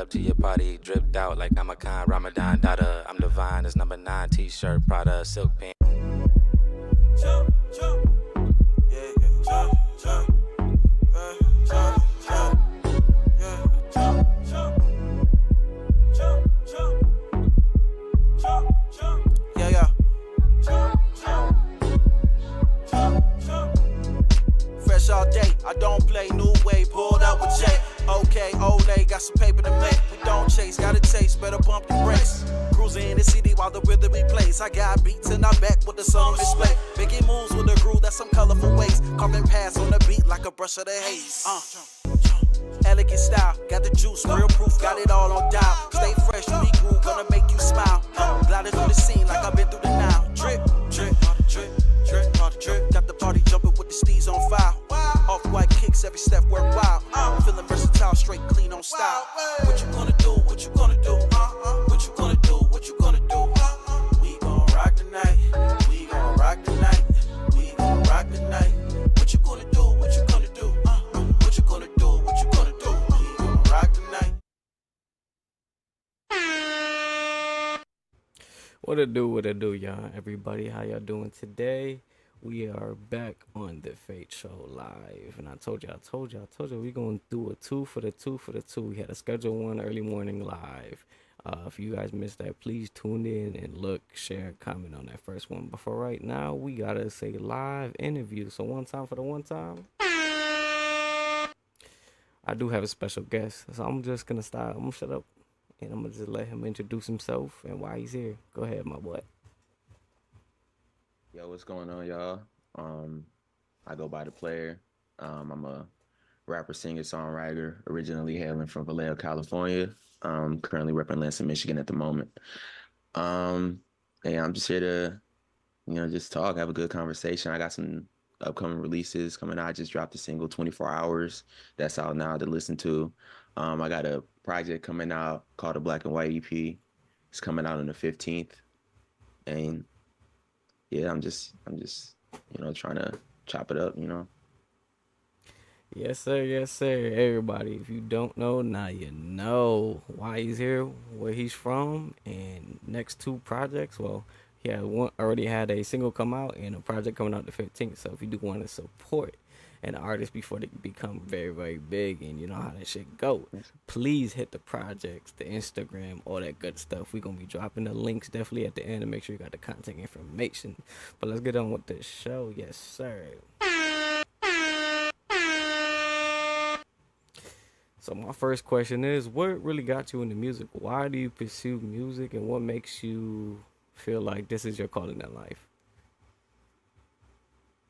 up to your party, dripped out like I'm a Khan Ramadan daughter. I'm divine, it's number 9 t-shirt, Prada, silk pants. Jump, jump. Yeah, yeah, jump, jump. Jump, jump. Yeah, jump, jump. Jump, jump. Jump, jump. Yeah, yeah. Jump, jump. Jump, jump. Fresh all day, I don't play new wave, pulled out with Jay. Okay, Olay, got some paper to make. We don't chase, got a taste, better bump the brakes. Cruising in the city while the rhythm replays. I got beats and I'm back with the sun on display. Making moves with a groove that's some colorful ways. Carving paths on the beat like a brush of the haze. Elegant style, got the juice, real proof, got it all on dial. Stay fresh, unique groove, gonna make you smile. Gliding through the scene like I've been through the Nile. Drip, drip, drip, drip, drip. Got the party jumping with the steez on fire. Off-white kicks, every step work wild. Feeling versatile, straight clean on style. What you gonna do? What you gonna do? What you gonna do? What you gonna do? We gon' rock tonight. We gon' rock tonight. We gon' rock tonight. What you gonna do? What you gonna do? What you gonna do? What you gonna do? We gon' rock tonight. What it do, y'all? Everybody, how y'all doing today? We are back on the Fate Show live, and I told you, we gonna do a two for the two. We had a schedule one early morning live. If you guys missed that, please tune in and look, share, comment on that first one. But for right now, we gotta say live interview. So one time for the one time. I do have a special guest, so I'm just gonna stop. I'm gonna shut up, and I'm gonna just let him introduce himself and why he's here. Go ahead, my boy. Yo, what's going on, y'all? I go by The Player. I'm a rapper, singer, songwriter, originally hailing from Vallejo, California. Currently repping Lansing, Michigan at the moment. And I'm just here to, just talk, have a good conversation. I got some upcoming releases coming out. I just dropped a single, 24 Hours. That's out now to listen to. I got a project coming out called the Black and White EP. It's coming out on the 15th. And yeah, I'm just, trying to chop it up, Yes, sir. Everybody, if you don't know, now you know why he's here, where he's from, and next two projects. Well, he had one already had a single come out and a project coming out the 15th. So if you do want to support an artist before they become very, very big, and you know how that shit go, please hit the projects, the Instagram, all that good stuff. We're gonna be dropping the links definitely at the end to make sure you got the contact information. But let's get on with the show. Yes, sir. So my first question is, what really got you into music? Why do you pursue music, and what makes you feel like this is your calling in life?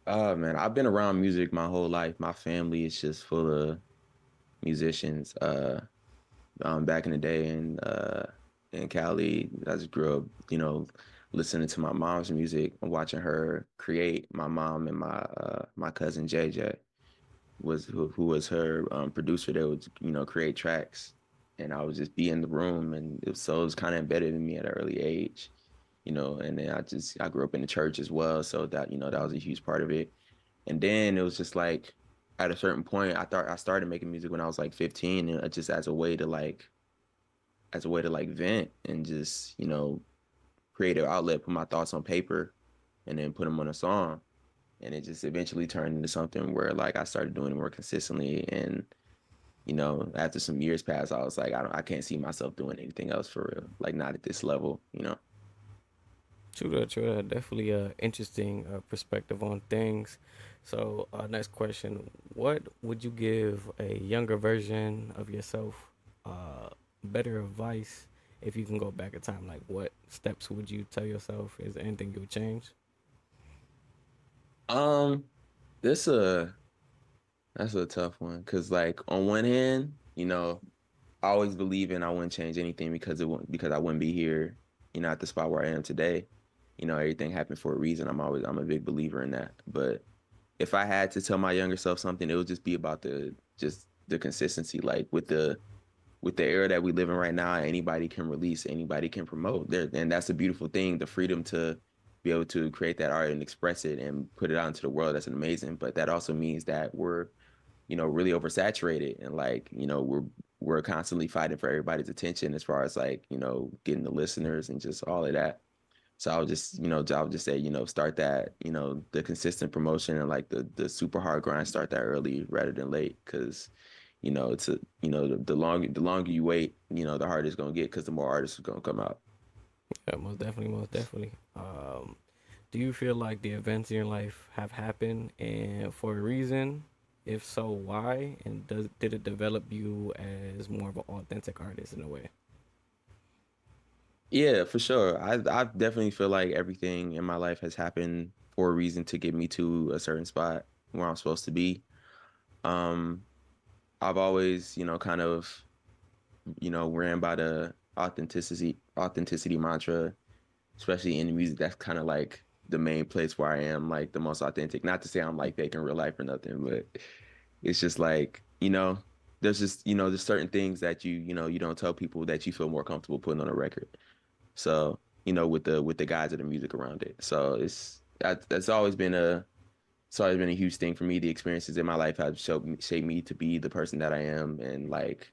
Man, I've been around music my whole life. My family is just full of musicians. Back in the day in Cali, I just grew up, listening to my mom's music and watching her create. My mom and my cousin JJ who was her producer that would create tracks, and I would just be in the room, and it was kind of embedded in me at an early age, and then I grew up in the church as well, so that that was a huge part of it. And then it was just like at a certain point I started making music when I was like 15, and just as a way to vent and just create an outlet, put my thoughts on paper, and then put them on a song. And it just eventually turned into something where like I started doing it more consistently. And, after some years passed, I was like, I can't see myself doing anything else for real. Like not at this level. True that. Definitely a interesting perspective on things. So next question, what would you give a younger version of yourself better advice if you can go back in time? Like what steps would you tell yourself? Is there anything you would change? This That's a tough one, because like on one hand, I always believe in I wouldn't change anything because I wouldn't be here, at the spot where I am today. Everything happened for a reason. I'm a big believer in that. But if I had to tell my younger self something, it would just be about the consistency. Like with the era that we live in right now, anybody can release, anybody can promote there, and that's a beautiful thing. The freedom to be able to create that art and express it and put it out into the world, that's amazing. But that also means that we're really oversaturated, and like we're we're constantly fighting for everybody's attention as far as like, getting the listeners and just all of that. So I would just, I would just say, start that, the consistent promotion and like the super hard grind, start that early rather than late. Cause, it's the longer you wait, the harder it's gonna get because the more artists are gonna come out. Yeah, most definitely, most definitely. Do you feel like the events in your life have happened and for a reason? If so, why? And did it develop you as more of an authentic artist in a way? Yeah, for sure. I definitely feel like everything in my life has happened for a reason to get me to a certain spot where I'm supposed to be. Um, I've always, kind of, ran by the authenticity mantra, especially in music. That's kind of like the main place where I am like the most authentic. Not to say I'm like fake in real life or nothing, but it's just like, there's just, there's certain things that you don't tell people that you feel more comfortable putting on a record. So, with the guys of the music around it. So that's always been a huge thing for me. The experiences in my life have shaped me to be the person that I am, and like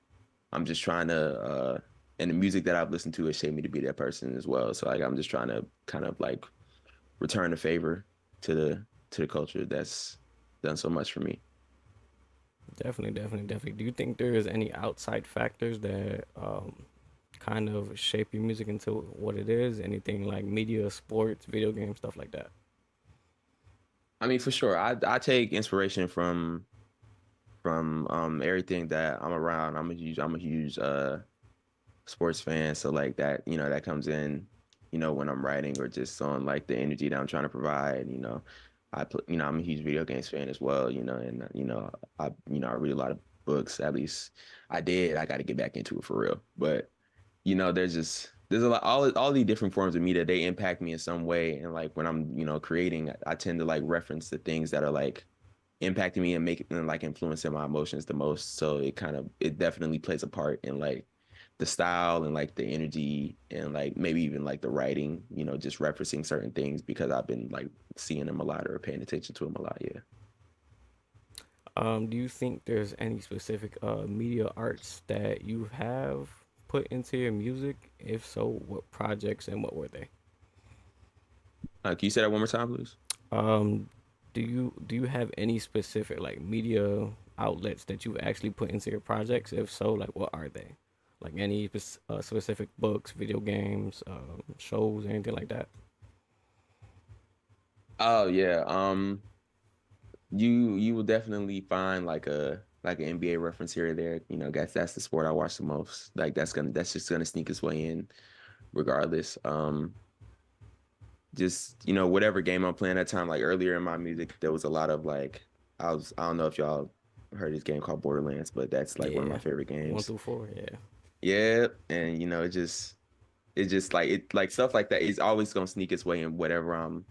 I'm just trying to and the music that I've listened to has shaped me to be that person as well. So like I'm just trying to kind of like return the favor to the culture that's done so much for me. Definitely, definitely, definitely. Do you think there is any outside factors that kind of shape your music into what it is? Anything like media, sports, video games, stuff like that? I mean, for sure, I take inspiration from everything that I'm around. I'm a huge sports fan, so like that, that comes in, when I'm writing or just on like the energy that I'm trying to provide. I'm a huge video games fan as well, and I read a lot of books. At least I did. I got to get back into it for real. But there's a lot all the different forms of media, they impact me in some way. And like when I'm, creating, I tend to like reference the things that are like impacting me and making and like influencing my emotions the most. So it definitely plays a part in like the style and like the energy and like maybe even like the writing, just referencing certain things because I've been like seeing them a lot or paying attention to them a lot. Yeah. Do you think there's any specific media arts that you have put into your music? If so, what projects and what were they? Can you say that one more time, please? Um, do you have any specific like media outlets that you've actually put into your projects? If so, like what are they? Like any specific books, video games, shows, anything like that? Oh yeah. You will definitely find like an NBA reference here or there. That's the sport I watch the most. Like that's just gonna sneak its way in regardless. Just whatever game I'm playing at that time. Like earlier in my music, there was a lot of like I don't know if y'all heard this game called Borderlands, but that's like one of my Yeah, favorite one games. through four. Yeah, Yeah, and it just like it like stuff like that is always gonna sneak its way in whatever I'm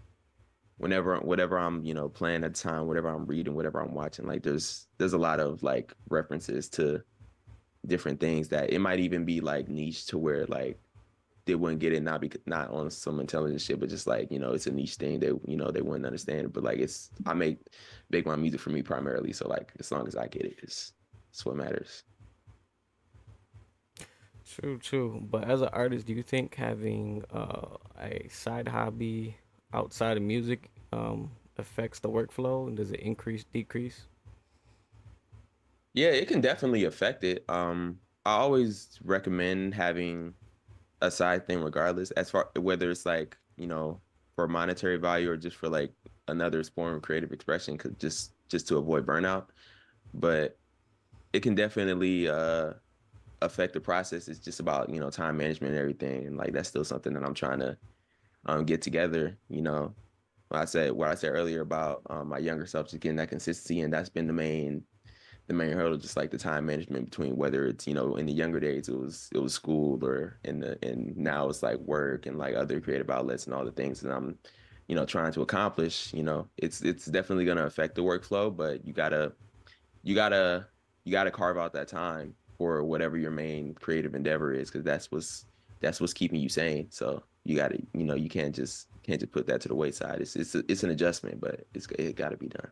playing at the time, whatever I'm reading, whatever I'm watching. Like there's a lot of like references to different things that it might even be like niche to where like they wouldn't get it, not on some intelligent shit, but just like it's a niche thing that they wouldn't understand. But like I make my music for me primarily, so like as long as I get it, it's what matters. true, true. But as an artist, do you think having a side hobby outside of music affects the workflow? Does it increase, decrease? Yeah, it can definitely affect it. I always recommend having a side thing regardless, as far whether it's like for monetary value or just for like another form of creative expression, cause just to avoid burnout. But it can definitely affect the process. It's just about time management and everything, and like that's still something that I'm trying to get together. What I said earlier about my younger self, just getting that consistency, and that's been the main hurdle, just like the time management between whether it's in the younger days it was school, or and now it's like work and like other creative outlets and all the things that I'm trying to accomplish. It's definitely going to affect the workflow, but you gotta you gotta carve out that time for whatever your main creative endeavor is, because that's what's keeping you sane. So you gotta you can't just put that to the wayside. It's an adjustment, but it got to be done.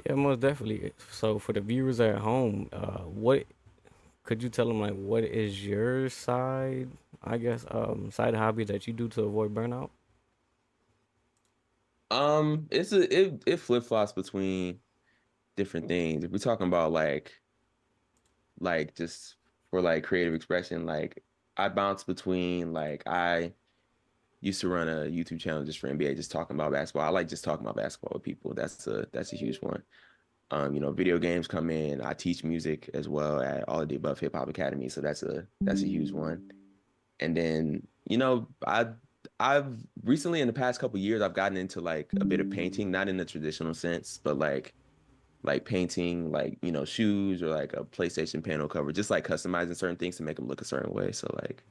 Yeah, most definitely. So for the viewers at home, what could you tell them like what is your side, I guess, side hobby that you do to avoid burnout? It flip-flops between different things. If we're talking about like just for like creative expression, like I bounce between like I used to run a YouTube channel just for NBA, just talking about basketball. I like just talking about basketball with people. That's a huge one. Video games come in. I teach music as well at All of the Above Hip Hop Academy, so that's a huge one. And then, I've recently in the past couple years I've gotten into like a bit of painting, not in the traditional sense, but like painting like, shoes or like a PlayStation panel cover, just like customizing certain things to make them look a certain way. So like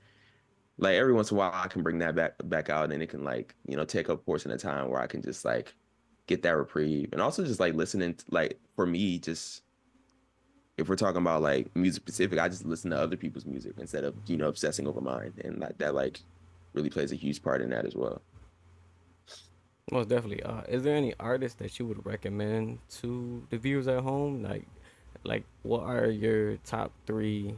every once in a while I can bring that back out and it can like, take up a portion of time where I can just like get that reprieve. And also just like listening to, like for me, just if we're talking about like music specific, I just listen to other people's music instead of, obsessing over mine. And like that like really plays a huge part in that as well. Most definitely. Is there any artists that you would recommend to the viewers at home? Like what are your top three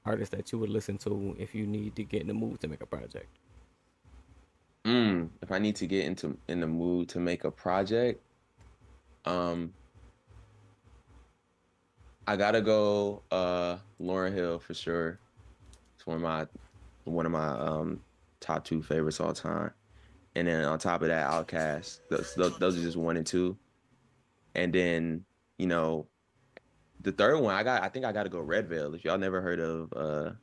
artists that you would listen to if you need to get in the mood to make a project? If I need to get into in the mood to make a project, um, I gotta go Lauryn Hill for sure. It's one of my top two favorites all time. And then on top of that, Outkast. Those are just one and two. And then, you know, the third one, I think I gotta go Red Veil. If y'all never heard of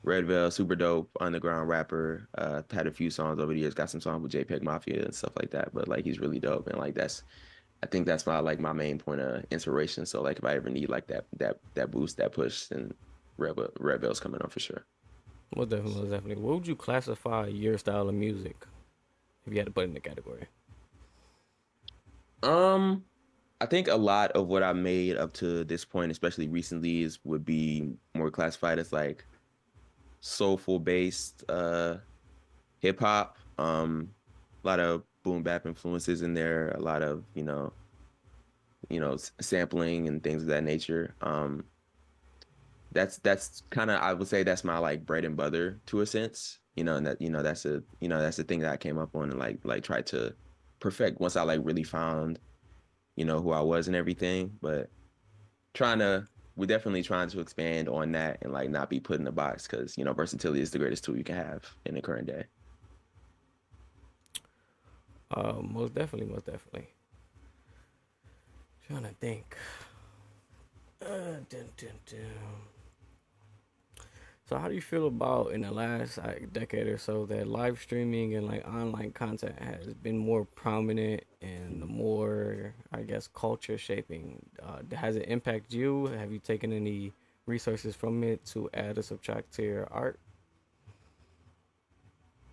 Red Veil, super dope underground rapper. Had a few songs over the years, got some songs with JPEG Mafia and stuff like that. But like he's really dope. And like I think that's my main point of inspiration. So like if I ever need like that boost, that push, then Red Veil's coming on for sure. Most definitely, most definitely. What would you classify your style of music if you had to put it in the category? Um, I think a lot of what I made up to this point, especially recently, is would be more classified as like soulful based hip hop. A lot of boom bap influences in there, a lot of, sampling and things of that nature. That's kind of I would say that's my like bread and butter to a sense, and that's the thing that I came up on and like tried to perfect once I like really found, who I was and everything. But trying to we're definitely trying to expand on that and like not be put in a box because versatility is the greatest tool you can have in the current day. Most definitely, most definitely. Trying to think. Dun, dun, dun. So how do you feel about in the last like, decade or so that live streaming and like online content has been more prominent and more, I guess, culture shaping? Has it impacted you? Have you taken any resources from it to add or subtract to your art?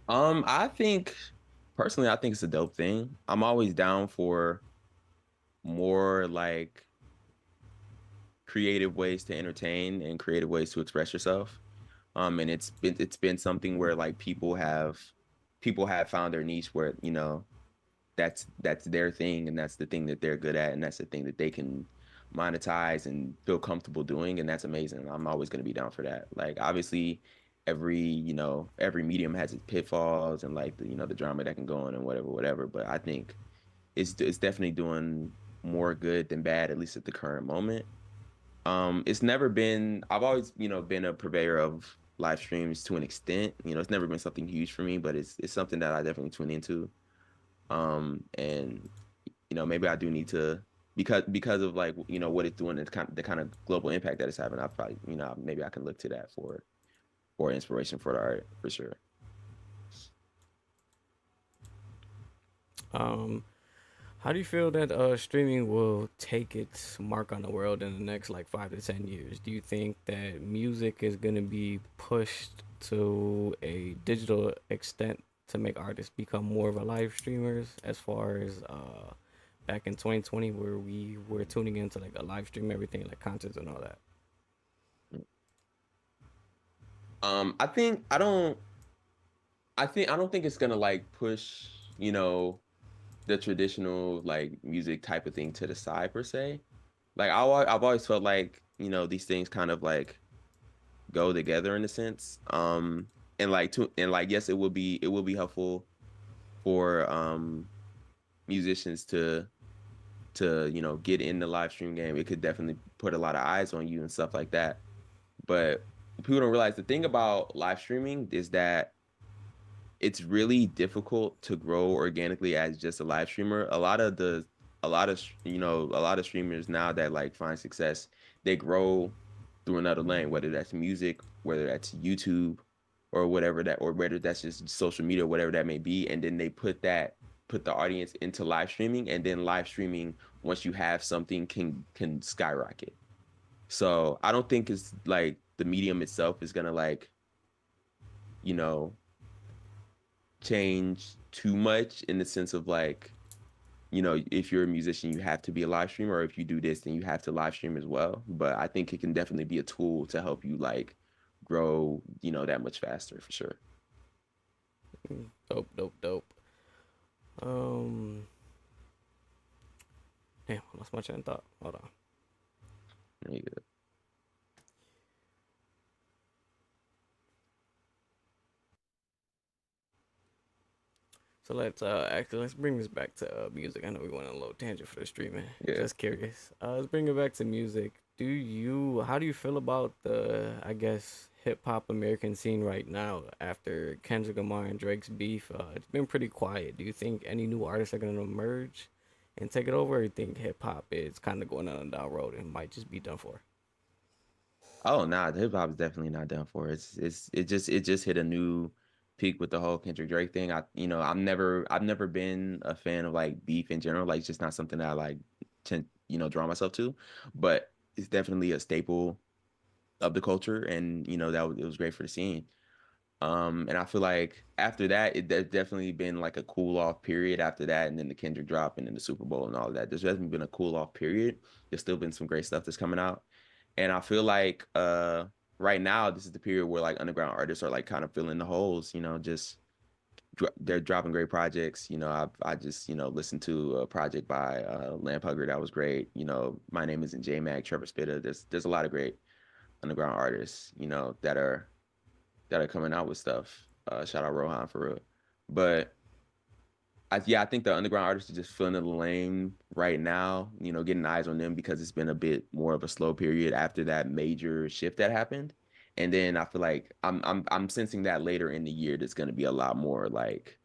I think personally, I think it's a dope thing. I'm always down for more like creative ways to entertain and creative ways to express yourself. And it's been something where like people have found their niche where, that's their thing and that's the thing that they're good at and that's the thing that they can monetize and feel comfortable doing, and that's amazing. I'm always going to be down for that. Like obviously every medium has its pitfalls and like the drama that can go on and whatever, but I think it's definitely doing more good than bad, at least at the current moment. It's never been, I've always, been a purveyor of live streams to an extent. It's never been something huge for me, but it's something that I definitely tune into. And maybe I do need to because of like, what it's doing and the kind of global impact that it's having, I probably, maybe I can look to that for inspiration for the art for sure. Um, how do you feel that streaming will take its mark on the world in the next like 5 to 10 years? Do you think that music is gonna be pushed to a digital extent to make artists become more of a live streamers as far as back in 2020 where we were tuning into like a live stream everything like concerts and all that? I think I don't think it's gonna like push, the traditional like music type of thing to the side per se. Like I've always felt like, these things kind of like go together in a sense. And like yes, it will be helpful for musicians to get in the live stream game. It could definitely put a lot of eyes on you and stuff like that. But people don't realize the thing about live streaming is that it's really difficult to grow organically as just a live streamer. A lot of streamers now that like find success, they grow through another lane, whether that's music, whether that's YouTube, or whether that's just social media, whatever that may be, and then they put the audience into live streaming, and then live streaming, once you have something, can skyrocket. So I don't think it's like the medium itself is gonna like, you know, change too much in the sense of like, if you're a musician, you have to be a live streamer, or if you do this, then you have to live stream as well. But I think it can definitely be a tool to help you like grow, that much faster for sure. Dope, dope, dope. Um, Damn, I lost my train of thought. Hold on. There you go. So let's bring this back to music. I know we went on a little tangent for the streaming. Yeah. Just curious. Let's bring it back to music. How do you feel about the, I guess, hip hop American scene right now after Kendrick Lamar and Drake's beef? It's been pretty quiet. Do you think any new artists are gonna emerge and take it over, or you think hip hop is kind of going on a down road and might just be done for? Oh, nah, the hip hop is definitely not done for. It just hit a new peak with the whole Kendrick Drake thing. I've never been a fan of like beef in general. Like it's just not something that I like to, draw myself to. But it's definitely a staple of the culture, and it was great for the scene. And I feel like after that, there's definitely been like a cool off period after that, and then the Kendrick drop, and then the Super Bowl and all of that. There's definitely been a cool off period. There's still been some great stuff that's coming out, and I feel like right now this is the period where like underground artists are like kind of filling the holes. Just they're dropping great projects. I just listened to a project by Lamp Hugger that was great. My name isn't J Mag, Trevor Spitta. There's a lot of great underground artists, that are coming out with stuff. Shout out Rohan for real. But I think the underground artists are just filling the lane right now, getting eyes on them because it's been a bit more of a slow period after that major shift that happened. And then I feel like I'm sensing that later in the year there's gonna be a lot more like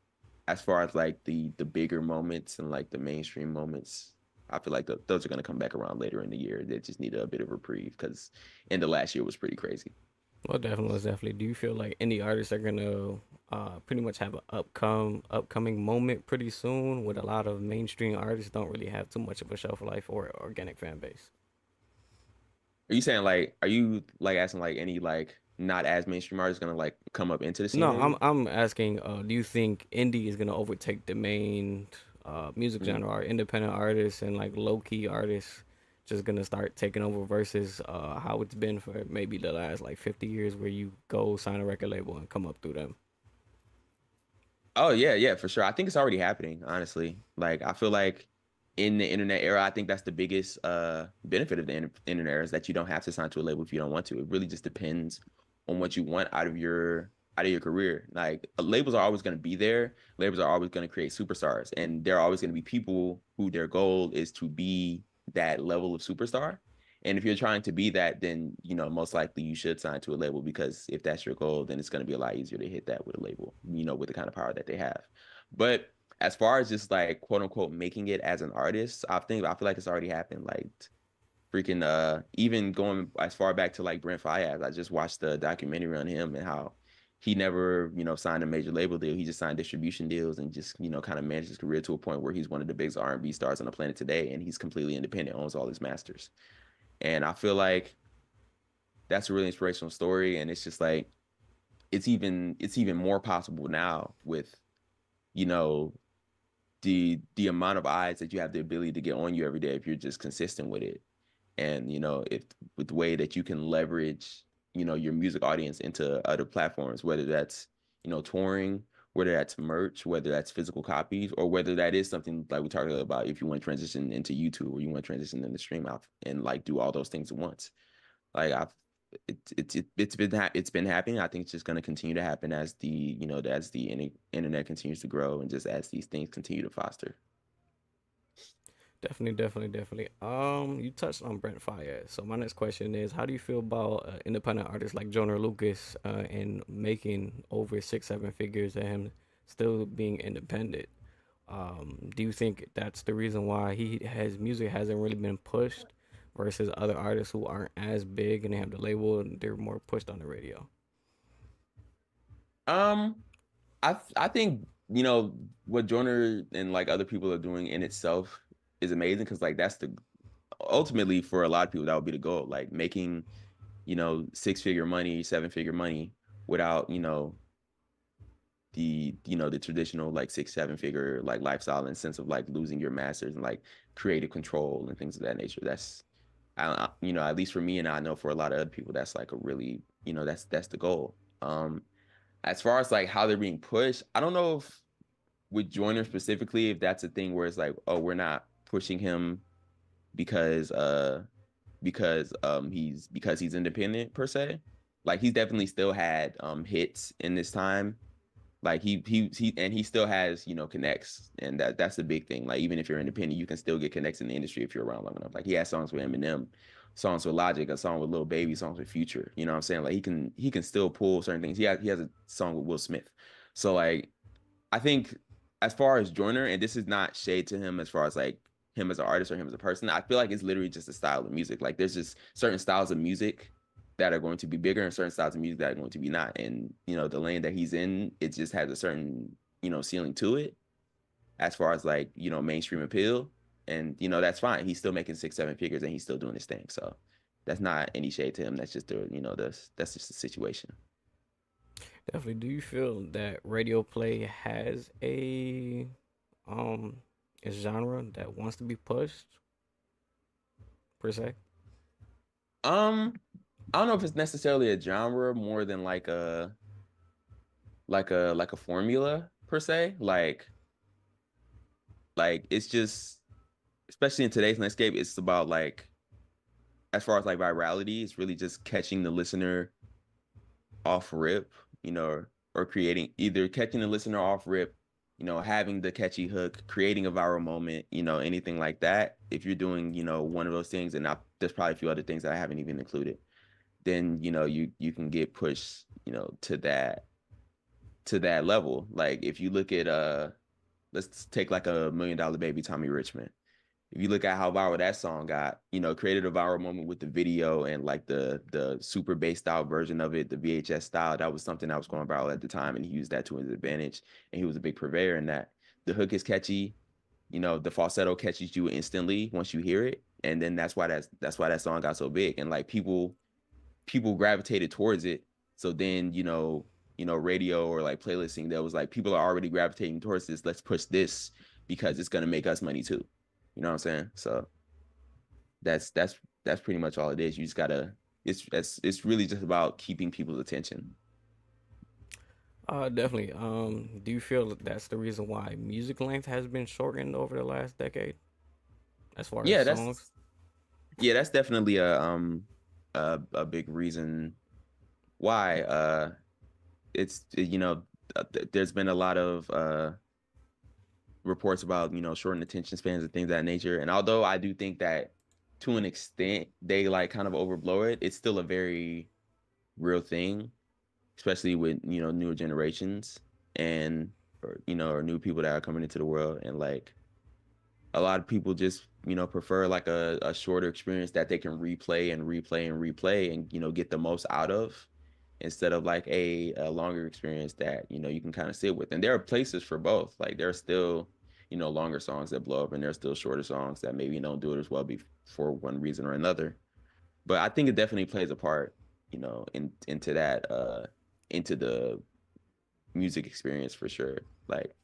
as far as like the bigger moments and like the mainstream moments. I feel like those are gonna come back around later in the year. They just need a bit of reprieve because end of last year was pretty crazy. Well, definitely, definitely. Do you feel like any artists are gonna pretty much have an upcoming moment pretty soon? With a lot of mainstream artists don't really have too much of a shelf life or organic fan base. Are you saying like, are you like asking like any like not as mainstream artists gonna like come up into the scene No, I'm maybe? I'm asking. Do you think indie is gonna overtake the main music Mm. genre, or independent artists and like low key artists just gonna start taking over versus how it's been for maybe the last like 50 years, where you go sign a record label and come up through them? Oh yeah, yeah, for sure. I think it's already happening, honestly. Like I feel like in the internet era, I think that's the biggest benefit of the internet era is that you don't have to sign to a label if you don't want to. It really just depends on what you want out of your career. Like labels are always going to be there. Labels are always going to create superstars, and there are always going to be people who their goal is to be that level of superstar. And if you're trying to be that, then most likely you should sign to a label because if that's your goal, then it's going to be a lot easier to hit that with a label, with the kind of power that they have. But as far as just like quote unquote making it as an artist, I feel like it's already happened. Like freaking even going as far back to like Brent Faiyaz. I just watched the documentary on him and how he never, signed a major label deal. He just signed distribution deals and just, kind of managed his career to a point where he's one of the biggest R&B stars on the planet today, and he's completely independent, owns all his masters. And I feel like that's a really inspirational story, and it's just like it's even more possible now with, you know, the amount of eyes that you have the ability to get on you every day if you're just consistent with it. And if with the way that you can leverage your music audience into other platforms, whether that's touring, whether that's merch, whether that's physical copies, or whether that is something like we talked about if you want to transition into YouTube or you want to transition into stream out and like do all those things at once. Like it's been happening. I think it's just going to continue to happen as the as the internet continues to grow and just as these things continue to foster. Definitely. You touched on Brent Faiyaz. So my next question is, how do you feel about independent artists like Joyner Lucas and making over 6, 7 figures and him still being independent? Do you think that's the reason why his music hasn't really been pushed versus other artists who aren't as big and they have the label and they're more pushed on the radio? Um, I think what Joyner and like other people are doing in itself is amazing because like that's the ultimately for a lot of people that would be the goal, like making 6-figure money, 7-figure money without the traditional like 6, 7-figure like lifestyle and sense of like losing your masters and like creative control and things of that nature. That's at least for me, and I know for a lot of other people, that's like a really that's the goal. As far as like how they're being pushed, I don't know if with Joyner specifically, if that's a thing where it's like, oh, we're not pushing him because he's independent per se. Like he's definitely still had hits in this time. Like he still has connects, and that's the big thing. Like even if you're independent, you can still get connects in the industry if you're around long enough. Like he has songs with Eminem, songs with Logic, a song with Lil Baby, songs with Future. You know what I'm saying? Like he can still pull certain things. He has a song with Will Smith. So like I think as far as Joyner, and this is not shade to him as far as like him as an artist or him as a person, I feel like it's literally just a style of music. Like there's just certain styles of music that are going to be bigger and certain styles of music that are going to be not. And, the lane that he's in, it just has a certain, ceiling to it as far as like, mainstream appeal. And, that's fine. He's still making 6, 7 figures and he's still doing his thing. So that's not any shade to him. That's just that's just the situation. Definitely. Do you feel that radio play has a genre that wants to be pushed per se? Um, I don't know if it's necessarily a genre more than like a formula per se. Like it's just especially in today's landscape, it's about like as far as like virality, it's really just catching the listener off rip, or creating either catching the listener off rip, having the catchy hook, creating a viral moment, anything like that. If you're doing, one of those things, and there's probably a few other things that I haven't even included, then you can get pushed, to that level. Like if you look at let's take like a $1 Million Baby Tommy Richmond. If you look at how viral that song got, created a viral moment with the video and like the super bass style version of it, the VHS style, that was something that was going viral at the time, and he used that to his advantage, and he was a big purveyor in that. The hook is catchy, the falsetto catches you instantly once you hear it, and then that's why that song got so big, and like people gravitated towards it. So then radio or like playlisting, that was like people are already gravitating towards this. Let's push this because it's gonna make us money too. You know what I'm saying? So that's pretty much all it is. You just gotta. It's really just about keeping people's attention. Definitely. Do you feel that that's the reason why music length has been shortened over the last decade, as far Yeah, as songs? that's definitely a big reason why. It's there's been a lot of reports about shortened attention spans and things of that nature. And although I do think that to an extent they like kind of overblow it, it's still a very real thing, especially with newer generations and or new people that are coming into the world. And like a lot of people just prefer like a shorter experience that they can replay and replay and replay and get the most out of, instead of like a longer experience that you can kind of sit with. And there are places for both. Like there are still longer songs that blow up, and there's still shorter songs that maybe don't do it as well for one reason or another. But I think it definitely plays a part into that into the music experience for sure. Like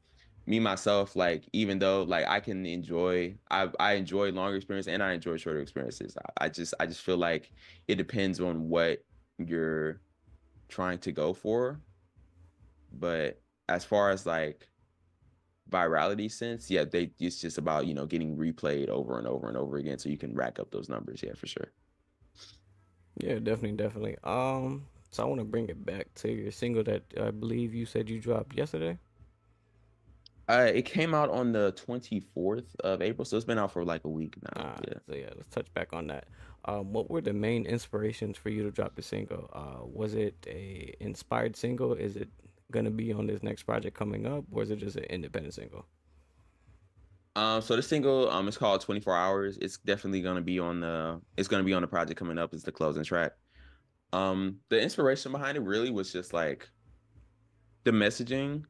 me myself, like even though like I enjoy longer experience and I enjoy shorter experiences. I just feel like it depends on what you're trying to go for. But as far as like virality sense, yeah, they it's just about, getting replayed over and over and over again so you can rack up those numbers. Yeah, for sure. Yeah, definitely, definitely. So I want to bring it back to your single that I believe you said you dropped yesterday. It came out on the 24th of April, so it's been out for like a week now. Yeah. So yeah, let's touch back on that. What were the main inspirations for you to drop the single? Was it a inspired single? Is it gonna be on this next project coming up, or is it just an independent single? So the single, it's called 24 Hours. It's definitely gonna be on the project coming up. It's the closing track. The inspiration behind it really was just like the messaging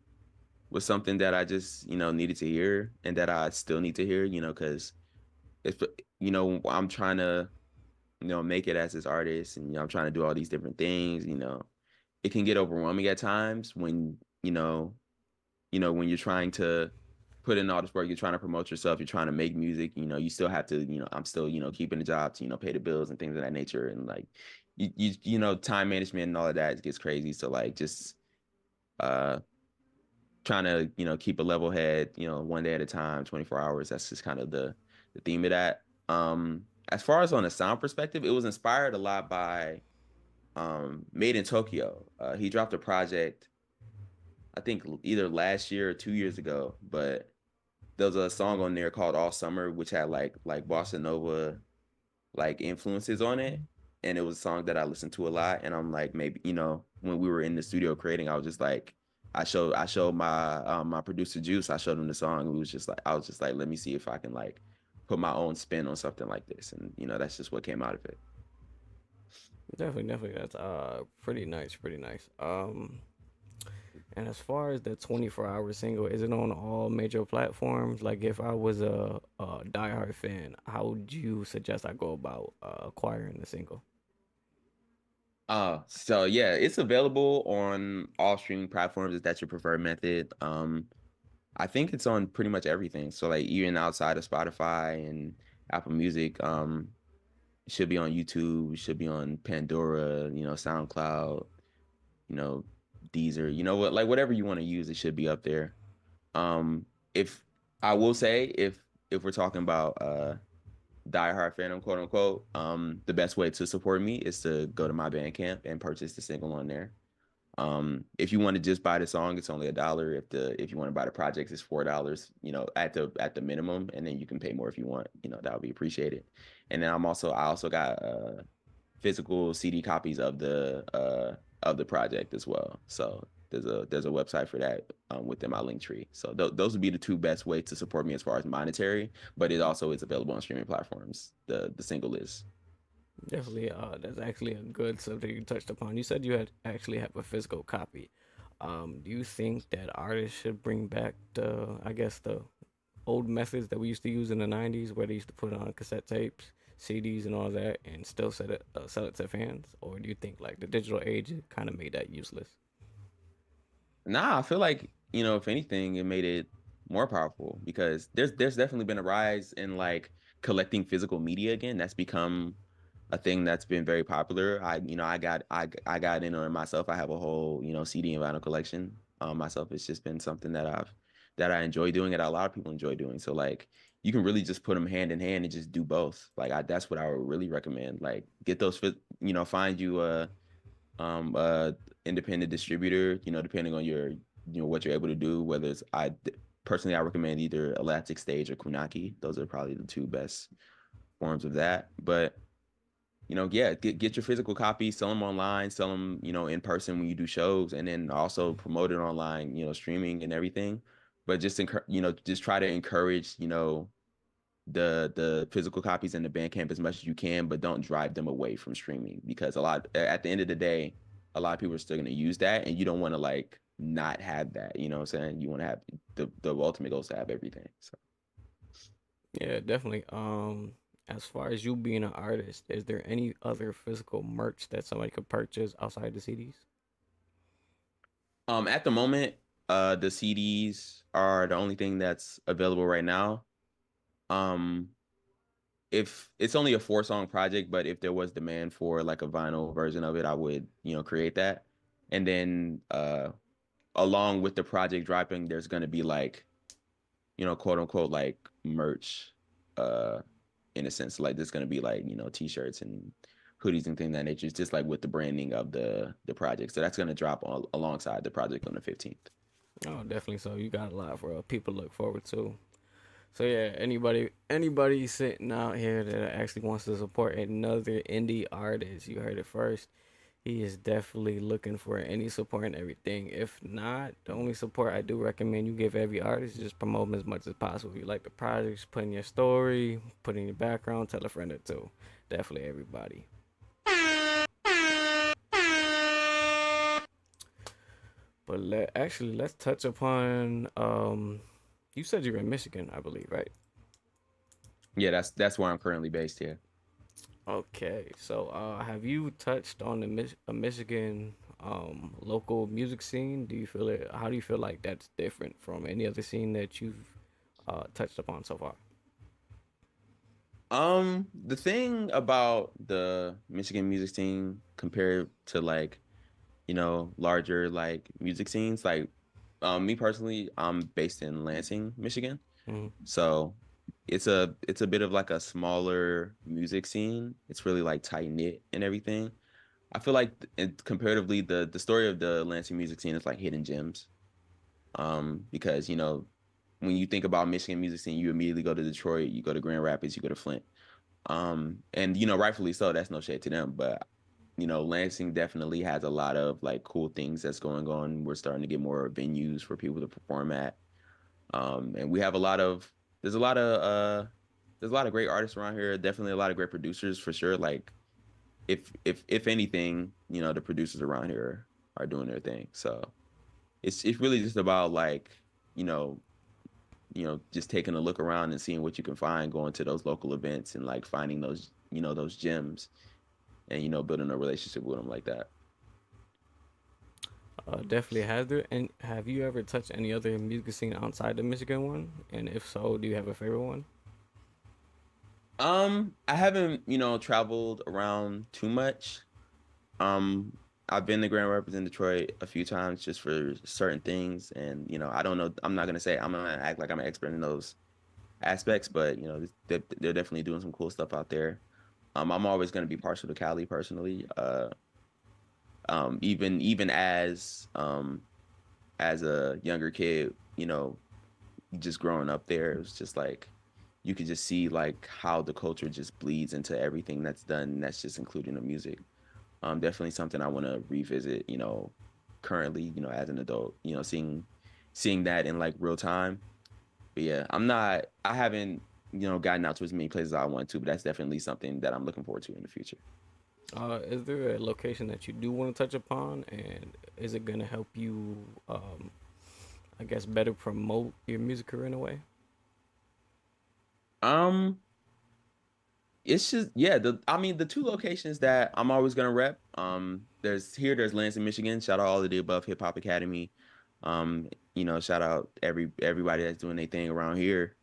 was something that I just, needed to hear and that I still need to hear, because if, I'm trying to, make it as this artist and, I'm trying to do all these different things, it can get overwhelming at times when, when you're trying to put in all this work, you're trying to promote yourself, you're trying to make music, you still have to, I'm still, keeping a job to, pay the bills and things of that nature. And like, time management and all of that gets crazy. So like, just, uh, trying to, keep a level head, one day at a time, 24 hours. That's just kind of the theme of that. As far as on a sound perspective, it was inspired a lot by Made in Tokyo. He dropped a project, I think either last year or 2 years ago, but there was a song on there called All Summer, which had like bossa nova like influences on it. And it was a song that I listened to a lot. And I'm like, maybe, when we were in the studio creating, I was just like, I showed my producer Juice, I showed him the song. I was just like, let me see if I can like put my own spin on something like this. And that's just what came out of it. Definitely, definitely. That's pretty nice, pretty nice. And as far as the 24-hour single, is it on all major platforms? Like, if I was a diehard fan, how would you suggest I go about acquiring the single? So yeah, it's available on all streaming platforms if that's your preferred method. I think it's on pretty much everything. So like even outside of Spotify and Apple Music, it should be on YouTube, it should be on Pandora, SoundCloud, you know, Deezer, what, like whatever you want to use, it should be up there. If I will say, if we're talking about diehard fandom, quote unquote, the best way to support me is to go to my Bandcamp and purchase the single on there. If you want to just buy the song, it's only $1. If you want to buy the projects, it's $4, at the minimum, and then you can pay more if you want, that would be appreciated. And then I also got physical CD copies of the project as well. So there's a website for that within my link tree. So those would be the two best ways to support me as far as monetary, but it also is available on streaming platforms. The single is. Definitely, that's actually a good subject you touched upon. You said you had actually have a physical copy. Do you think that artists should bring back I guess, the old methods that we used to use in the '90s, where they used to put on cassette tapes, CDs, and all that, and still sell it to fans? Or do you think like the digital age kind of made that useless? Nah, I feel like, if anything, it made it more powerful because there's definitely been a rise in like collecting physical media again. That's become a thing that's been very popular. I got in on it myself. I have a whole, CD and vinyl collection. Myself, it's just been something that I enjoy doing and a lot of people enjoy doing. So like you can really just put them hand in hand and just do both. Like that's what I would really recommend. Like get those, find you a independent distributor, depending on what you're able to do, whether it's personally I recommend either Elastic Stage or Kunaki. Those are probably the two best forms of that. But yeah, get your physical copy, sell them online, sell them, in person when you do shows, and then also promote it online, streaming and everything. But just try to encourage, the physical copies in the Bandcamp as much as you can, but don't drive them away from streaming because at the end of the day, a lot of people are still going to use that, and you don't want to like not have that. You know what I'm saying? You want to have the ultimate goal is to have everything. So. Yeah, definitely. As far as you being an artist, is there any other physical merch that somebody could purchase outside the CDs? At the moment, the CDs are the only thing that's available right now. Um, if it's only a 4-song project, but if there was demand for like a vinyl version of it, I would, create that. And then along with the project dropping, there's gonna be like, quote unquote, like merch, uh, in a sense. Like there's gonna be like, t-shirts and hoodies and things of that nature. It's just like with the branding of the project. So that's gonna drop alongside the project on the 15th. Oh, definitely. So you got a lot for people to look forward to. So yeah, anybody sitting out here that actually wants to support another indie artist, you heard it first. He is definitely looking for any support and everything. If not, the only support I do recommend you give every artist is just promote them as much as possible. If you like the projects, put in your story, put in your background, tell a friend or two. Definitely everybody. But let's touch upon you said you're in Michigan, I believe, right? Yeah, that's where I'm currently based here. Okay, so have you touched on the Michigan local music scene? Do you feel it? How do you feel like that's different from any other scene that you've touched upon so far? The thing about the Michigan music scene compared to like, larger like music scenes, like me personally, I'm based in Lansing, Michigan. Mhm. So it's a bit of like a smaller music scene. It's really like tight knit and everything. I feel like comparatively the story of the Lansing music scene is like hidden gems. Because when you think about Michigan music scene, you immediately go to Detroit, you go to Grand Rapids, you go to Flint. And rightfully so, that's no shade to them, but Lansing definitely has a lot of like cool things that's going on. We're starting to get more venues for people to perform at. And we have there's a lot of there's a lot of great artists around here. Definitely a lot of great producers for sure. Like if anything, the producers around here are doing their thing. So it's really just about like, you know, just taking a look around and seeing what you can find, going to those local events and like finding those gems and building a relationship with them like that. Definitely has there. And have you ever touched any other music scene outside the Michigan one? And if so, do you have a favorite one? I haven't, traveled around too much. Um, I've been to Grand Rapids in Detroit a few times just for certain things, and I don't know. I'm not gonna say I'm gonna act like I'm an expert in those aspects, but they're definitely doing some cool stuff out there. I'm always gonna be partial to Cali personally. Even as a younger kid, just growing up there, it was just like you could just see like how the culture just bleeds into everything that's done. And that's just including the music. Definitely something I want to revisit. Currently, as an adult, seeing that in like real time. But yeah, I haven't, gotten out to as many places as I want to, but that's definitely something that I'm looking forward to in the future. Is there a location that you do want to touch upon, and is it gonna help you, I guess, better promote your music career in a way? Um, it's just yeah, I mean the two locations that I'm always gonna rep. There's Lansing, Michigan. Shout out all of the above Hip Hop Academy. Shout out everybody that's doing their thing around here.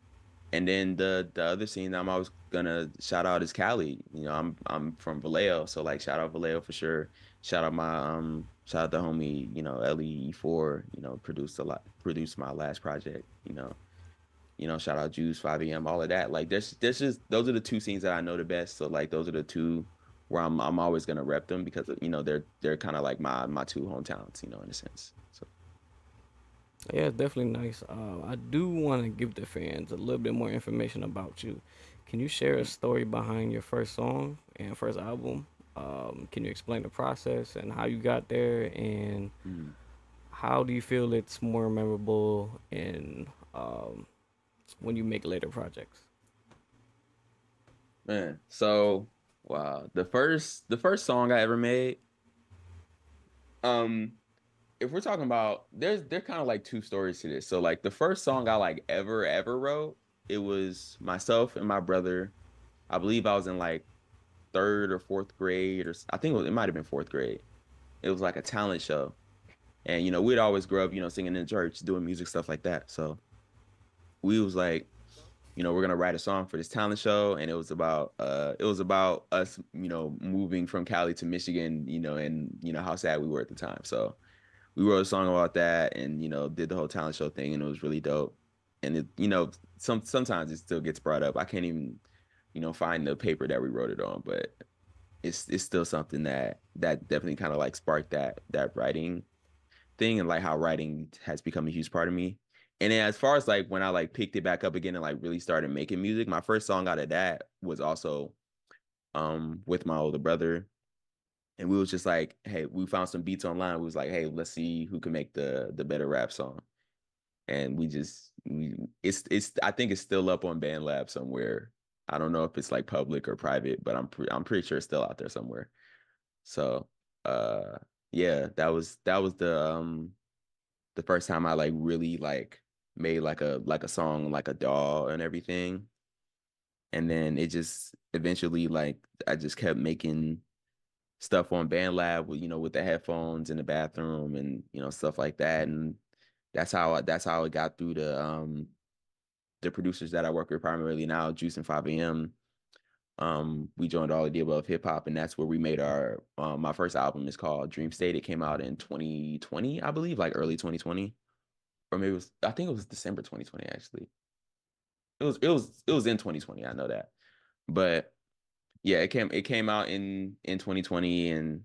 And then the other scene I'm always gonna shout out is Cali. I'm from Vallejo, so like shout out Vallejo for sure. Shout out the homie, LE4, produced my last project, shout out Juice, 5 AM, all of that. Like there's just those are the two scenes that I know the best. So like those are the two where I'm always gonna rep them because they're kind of like my two hometowns, in a sense. So Yeah, it's definitely nice. I do want to give the fans a little bit more information about you. Can you share a story behind your first song and first album? Can you explain the process and how you got there, and mm, how do you feel it's more memorable in when you make later projects? man, so wow, the first song I ever made. Um, if we're talking about there kind of like two stories to this. So like the first song I like ever wrote, it was myself and my brother. I believe I was in like third or fourth grade, I think it might have been fourth grade. It was like a talent show, and we'd always grow up, singing in church, doing music stuff like that. So we was like, we're gonna write a song for this talent show, and it was about us, moving from Cali to Michigan, and how sad we were at the time. So we wrote a song about that, and did the whole talent show thing, and it was really dope. And sometimes it still gets brought up. I can't even find the paper that we wrote it on, but it's still something that definitely kind of like sparked that writing thing, and like how writing has become a huge part of me. And then as far as like when I like picked it back up again and like really started making music, my first song out of that was also with my older brother. And we was just like, hey, we found some beats online. We was like, hey, let's see who can make the better rap song. And it's I think it's still up on BandLab somewhere. I don't know if it's like public or private, but I'm pretty sure it's still out there somewhere. So uh yeah, that was the first time I like really like made like a song like a DAW and everything. And then it just eventually like I just kept making stuff on BandLab with with the headphones in the bathroom and stuff like that. And that's how it got through the producers that I work with primarily now, Juice and 5AM. We joined All of the Above Hip Hop, and that's where we made our my first album is called Dream State. It came out in 2020, I believe, like early 2020. Or maybe I think it was December 2020 actually. It was in 2020, I know that. But yeah, it came out in 2020, and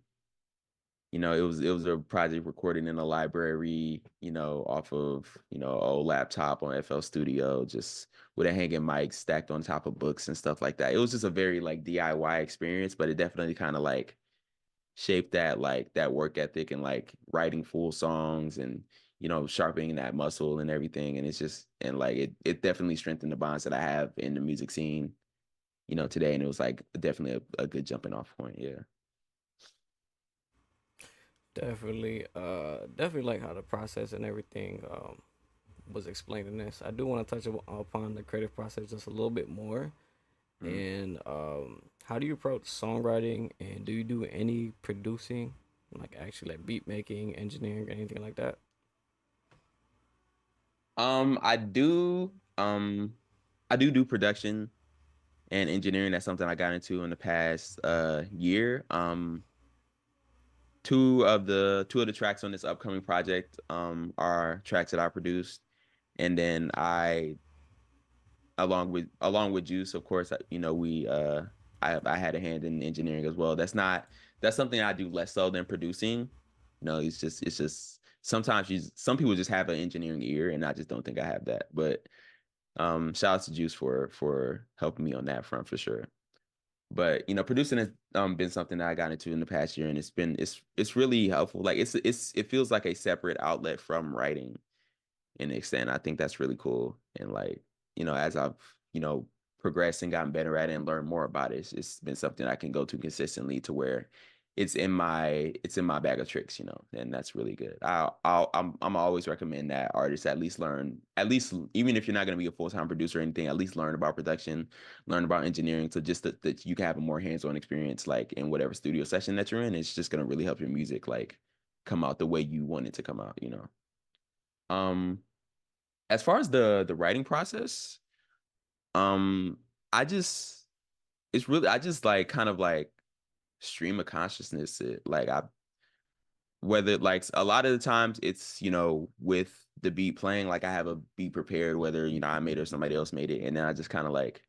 it was a project recorded in a library, off of, old laptop on FL Studio, just with a hanging mic stacked on top of books and stuff like that. It was just a very like DIY experience, but it definitely kind of like shaped that work ethic and like writing full songs and sharpening that muscle and everything. And it's just and like it definitely strengthened the bonds that I have in the music scene, today. And it was like definitely a good jumping off point. Yeah. Definitely like how the process and everything was explained in this. I do want to touch upon the creative process just a little bit more. Mm. And how do you approach songwriting? And do you do any producing, like actually like beat making, engineering, anything like that? I do production and engineering. That's something I got into in the past year. Two of the tracks on this upcoming project are tracks that I produced, and then along with Juice, of course, we I had a hand in engineering as well. That's something I do less so than producing. It's just sometimes some people just have an engineering ear, and I just don't think I have that. But shout out to Juice for helping me on that front for sure. But producing has been something that I got into in the past year, and it's really helpful. Like it feels like a separate outlet from writing in the extent. I think that's really cool. And like, as I've, progressed and gotten better at it and learned more about it, it's been something I can go to consistently to where it's in my bag of tricks, and that's really good. I'm always recommend that artists at least learn, at least even if you're not going to be a full-time producer or anything, at least learn about production, learn about engineering, so just that you can have a more hands-on experience like in whatever studio session that you're in. It's just going to really help your music like come out the way you want it to come out. Um, as far as the writing process, um, I just it's really I just like kind of like stream of consciousness it. Like I whether like a lot of the times it's with the beat playing, like I have a beat prepared, whether I made it or somebody else made it, and then I just kind of like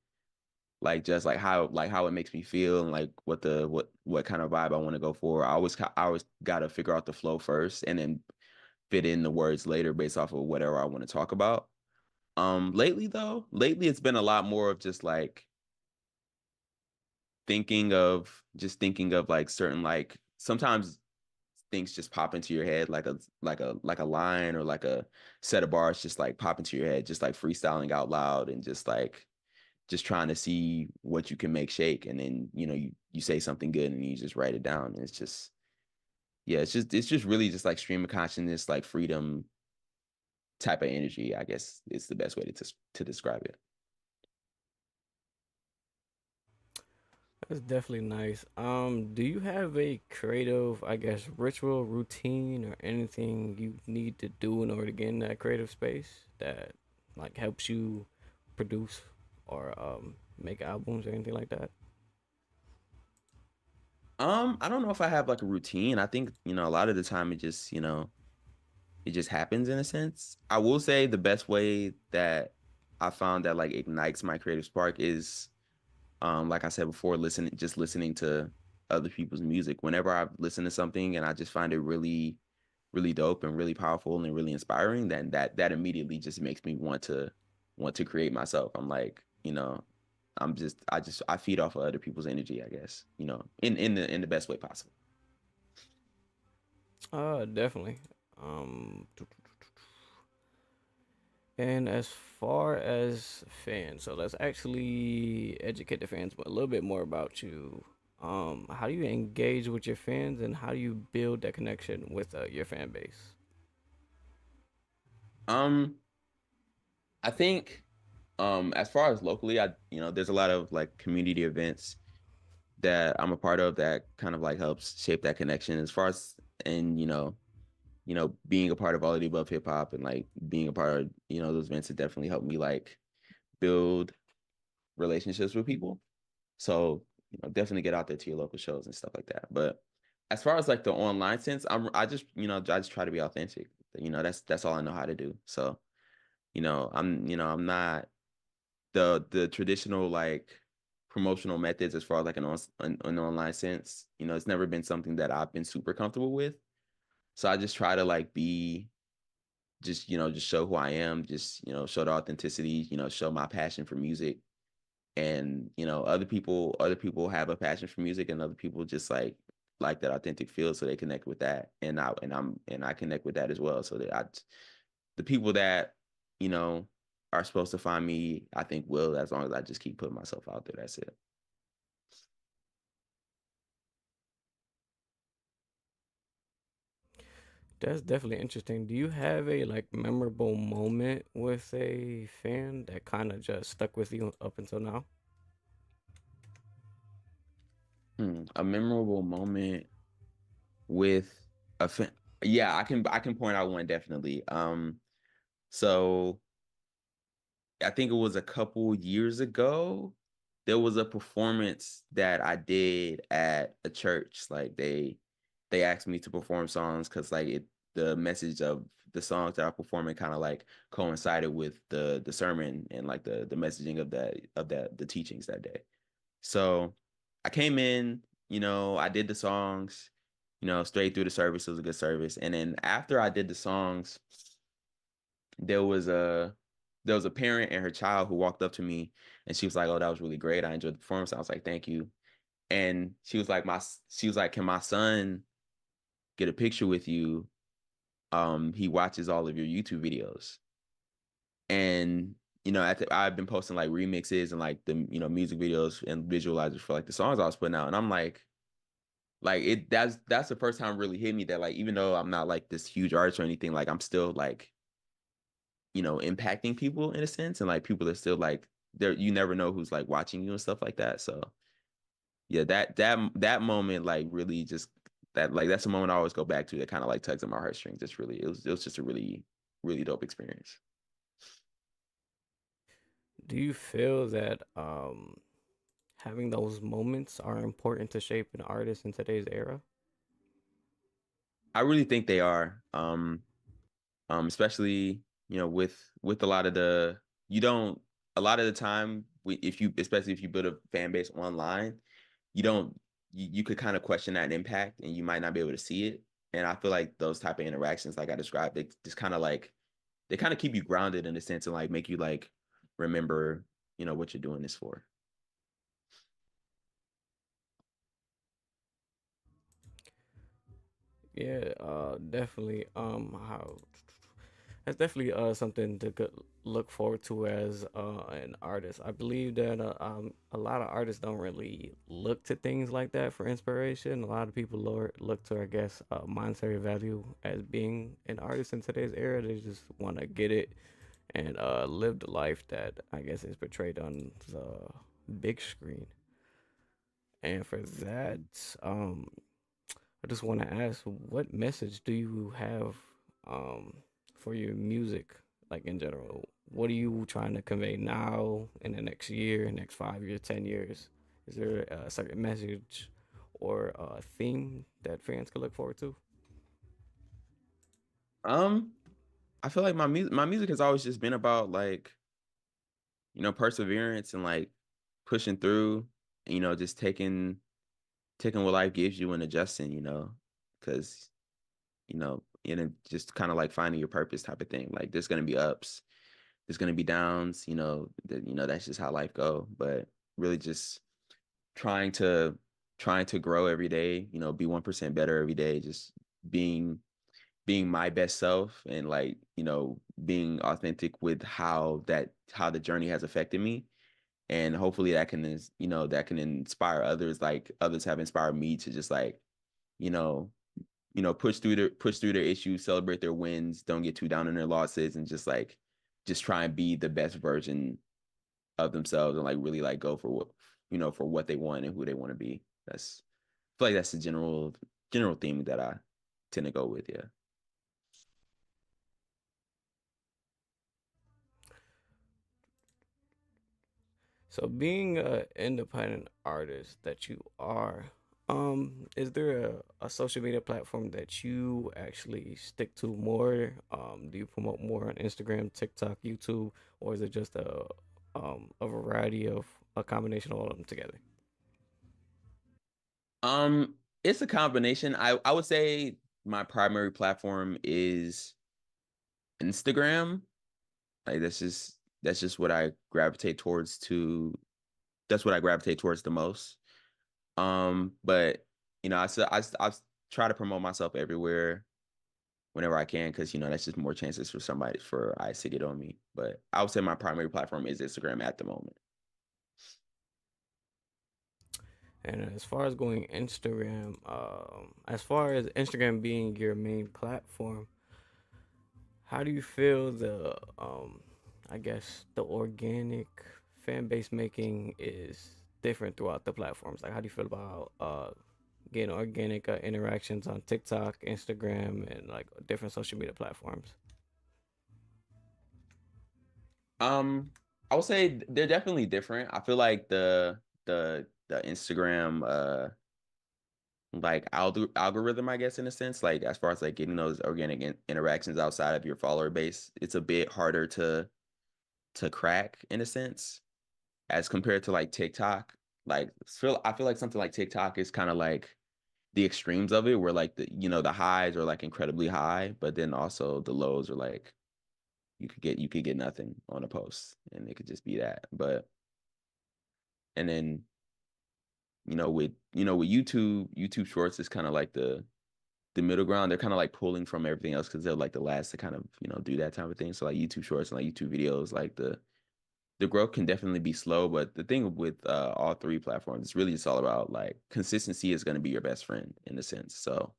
just like how it makes me feel, and like what kind of vibe I want to go for. I always got to figure out the flow first and then fit in the words later based off of whatever I want to talk about. Lately it's been a lot more of just like thinking of like certain, like sometimes things just pop into your head, like a line or like a set of bars just like pop into your head, just like freestyling out loud and just trying to see what you can make shake. And then you say something good and you just write it down, and it's just, yeah, it's just really just like stream of consciousness, like freedom type of energy, I guess is the best way to describe it. That's definitely nice. Do you have a creative, I guess, ritual, routine, or anything you need to do in order to get in that creative space that like helps you produce or make albums or anything like that? I don't know if I have like a routine. I think, a lot of the time it just, it just happens in a sense. I will say the best way that I found that like ignites my creative spark is like I said before, listening to other people's music. Whenever I listen to something and I just find it really, really dope and really powerful and really inspiring, then that immediately just makes me want to create myself. I'm like, I feed off of other people's energy, I guess, in the best way possible. Definitely. Um, and as far as fans, so let's actually educate the fans a little bit more about you. How do you engage with your fans, and how do you build that connection with your fan base? Um, I think as far as locally, there's a lot of like community events that I'm a part of that kind of like helps shape that connection as far as and being a part of all of the above hip hop and like being a part of, those events have definitely helped me like build relationships with people. So, definitely get out there to your local shows and stuff like that. But as far as like the online sense, I just try to be authentic. That's all I know how to do. So, I'm not the traditional like promotional methods as far as like an online sense. It's never been something that I've been super comfortable with. So I just try to like be just show who I am, just show the authenticity, show my passion for music. And other people have a passion for music, and other people just like that authentic feel, so they connect with that, and I connect with that as well. So that the people that you know are supposed to find me, I think will, as long as I just keep putting myself out there. That's it. That's definitely interesting. Do you have a like memorable moment with a fan that kind of just stuck with you up until now? A memorable moment with a fan. Yeah, I can point out one definitely. So I think it was a couple years ago. There was a performance that I did at a church. Like they asked me to perform songs because the message of the songs that I performing kind of like coincided with the sermon and like the messaging of the teachings that day. So I came in, I did the songs, straight through the service. It was a good service. And then after I did the songs, there was a there was a parent and her child who walked up to me, and she was like, "Oh, that was really great. I enjoyed the performance." I was like, "Thank you." And she was like, "Can my son get a picture with you? He watches all of your YouTube videos." And I've been posting like remixes and like the music videos and visualizers for like the songs I was putting out, and I'm like it that's the first time it really hit me that like even though I'm not like this huge artist or anything, like I'm still like impacting people in a sense, and like people are still like there. You never know who's like watching you and stuff like that. So yeah, that moment like really just that's a moment I always go back to that kind of like tugs at my heartstrings. It was just a really really dope experience. Do you feel that having those moments are important to shape an artist in today's era? I really think they are. Especially with a lot of the you don't a lot of the time if you especially if you build a fan base online, you don't you could kind of question that impact and you might not be able to see it. And I feel like those type of interactions like I described, they just kind of like they kind of keep you grounded in a sense and like make you like remember what you're doing this for. Yeah, definitely. How That's definitely something to look forward to as an artist. I believe that a lot of artists don't really look to things like that for inspiration. A lot of people look to, I guess, monetary value as being an artist in today's era. They just want to get it and live the life that I guess is portrayed on the big screen. And for that, I just want to ask, what message do you have um, for your music, like in general? What are you trying to convey now in the next year, next 5 years, 10 years? Is there a certain message or a theme that fans can look forward to? I feel like my music has always just been about like, perseverance and like pushing through, just taking what life gives you and adjusting, because just kind of like finding your purpose type of thing. Like there's gonna be ups, there's gonna be downs, that's just how life go. But really just trying to trying to grow every day, be 1% better every day, just being being my best self and like, being authentic with how the journey has affected me. And hopefully that can inspire others, like others have inspired me to just like, you know, push through their issues, celebrate their wins, don't get too down on their losses, and just try and be the best version of themselves and like really like go for what they want and who they want to be. I feel like that's the general theme that I tend to go with, yeah. So being an independent artist that you are, is there a social media platform that you actually stick to more? Do you promote more on Instagram, TikTok, YouTube, or is it just a variety of a combination of all of them together? It's a combination. I would say my primary platform is Instagram. Like that's just what I gravitate towards to that's what I gravitate towards the most. But I try to promote myself everywhere whenever I can because that's just more chances for eyes to get on me. But I would say my primary platform is Instagram at the moment. And as far as Instagram being your main platform, how do you feel I guess the organic fan base making is different throughout the platforms? Like, how do you feel about getting organic interactions on TikTok, Instagram, and like different social media platforms? I would say they're definitely different. I feel like the Instagram like algorithm, I guess, in a sense, like as far as like getting those organic interactions outside of your follower base, it's a bit harder to crack in a sense as compared to like TikTok. Like I feel like something like TikTok is kind of like the extremes of it, where like the highs are like incredibly high, but then also the lows are like you could get nothing on a post, and it could just be that. But and then with YouTube Shorts is kind of like the middle ground. They're kind of like pulling from everything else because they're like the last to kind of do that type of thing. So like YouTube Shorts and like YouTube videos, like the growth can definitely be slow. But the thing with all three platforms, it's really just all about like consistency is going to be your best friend in a sense. So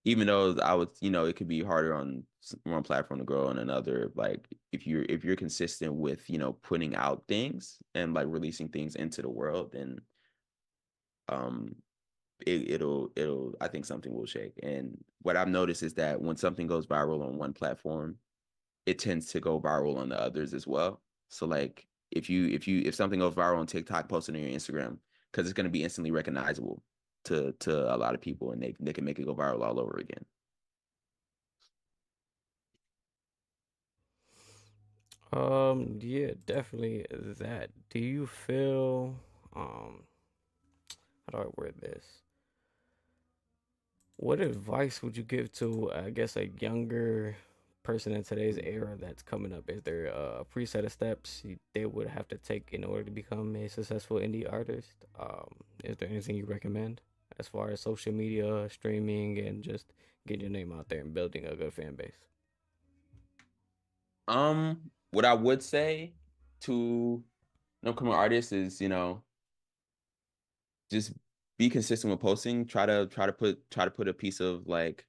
even though I would, it could be harder on one platform to grow on another. Like if you're consistent with, putting out things and like releasing things into the world, then um it'll I think something will shake. And what I've noticed is that when something goes viral on one platform, it tends to go viral on the others as well. So like if something goes viral on TikTok, post it on your Instagram because it's going to be instantly recognizable to a lot of people, and they can make it go viral all over again. Yeah, definitely that. Do you feel um how do I word this? What advice would you give to, I guess, a younger person in today's era that's coming up? Is there a preset of steps they would have to take in order to become a successful indie artist? Is there anything you recommend as far as social media, streaming, and just getting your name out there and building a good fan base? What I would say to upcoming artists is, just be consistent with posting. Try to put a piece of like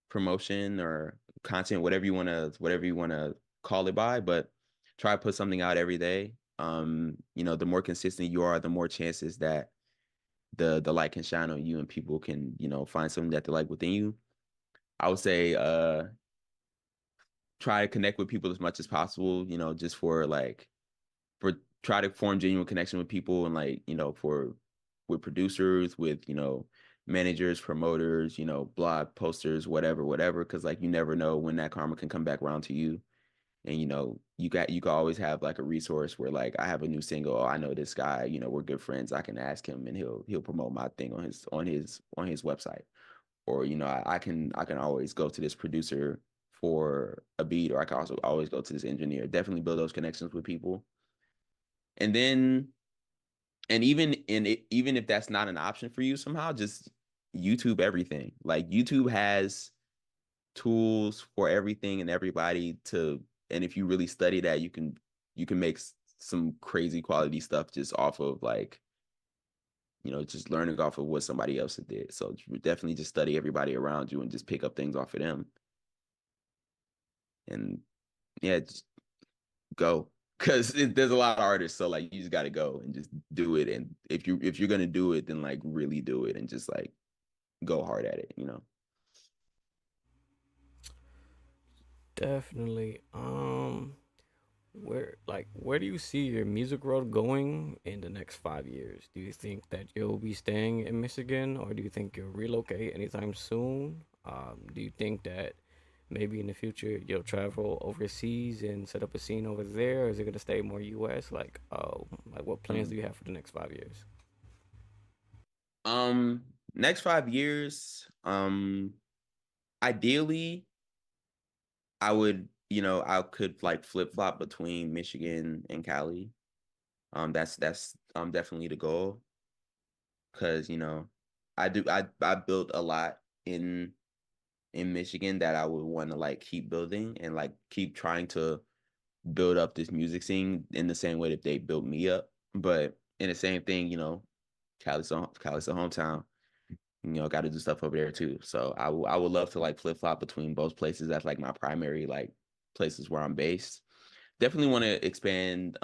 promotion or content, whatever you wanna call it by, but try to put something out every day. The more consistent you are, the more chances that the light can shine on you and people can, find something that they like within you. I would say try to connect with people as much as possible, just for try to form genuine connection with people and like, for with producers, with, managers, promoters, blog posters, whatever, whatever, because like you never know when that karma can come back around to you. And you can always have like a resource where like I have a new single, oh, I know this guy, we're good friends. I can ask him and he'll promote my thing on his website. Or I can always go to this producer for a beat, or I can also always go to this engineer. Definitely build those connections with people. And then and even if that's not an option for you somehow, just YouTube everything. Like YouTube has tools for everything and everybody and if you really study that, you can make some crazy quality stuff just off of like, just learning off of what somebody else did. So definitely just study everybody around you and just pick up things off of them. And yeah, just go. Because there's a lot of artists, so like you just got to go and just do it. And if you're gonna do it, then like really do it and just like go hard at it. Definitely. Where do you see your music road going in the next 5 years? Do you think that you'll be staying in Michigan, or do you think you'll relocate anytime soon? Do you think that maybe in the future you'll travel overseas and set up a scene over there, or is it gonna stay more US? Like what plans do Mm. you have for the next 5 years? Next 5 years, ideally, I could like flip flop between Michigan and Cali. That's definitely the goal because I built a lot in Michigan that I would want to like keep building and like keep trying to build up this music scene in the same way that they built me up. But in the same thing, Cali's a hometown. Got to do stuff over there too. So I would love to like flip flop between both places. That's like my primary like places where I'm based. Definitely want to expand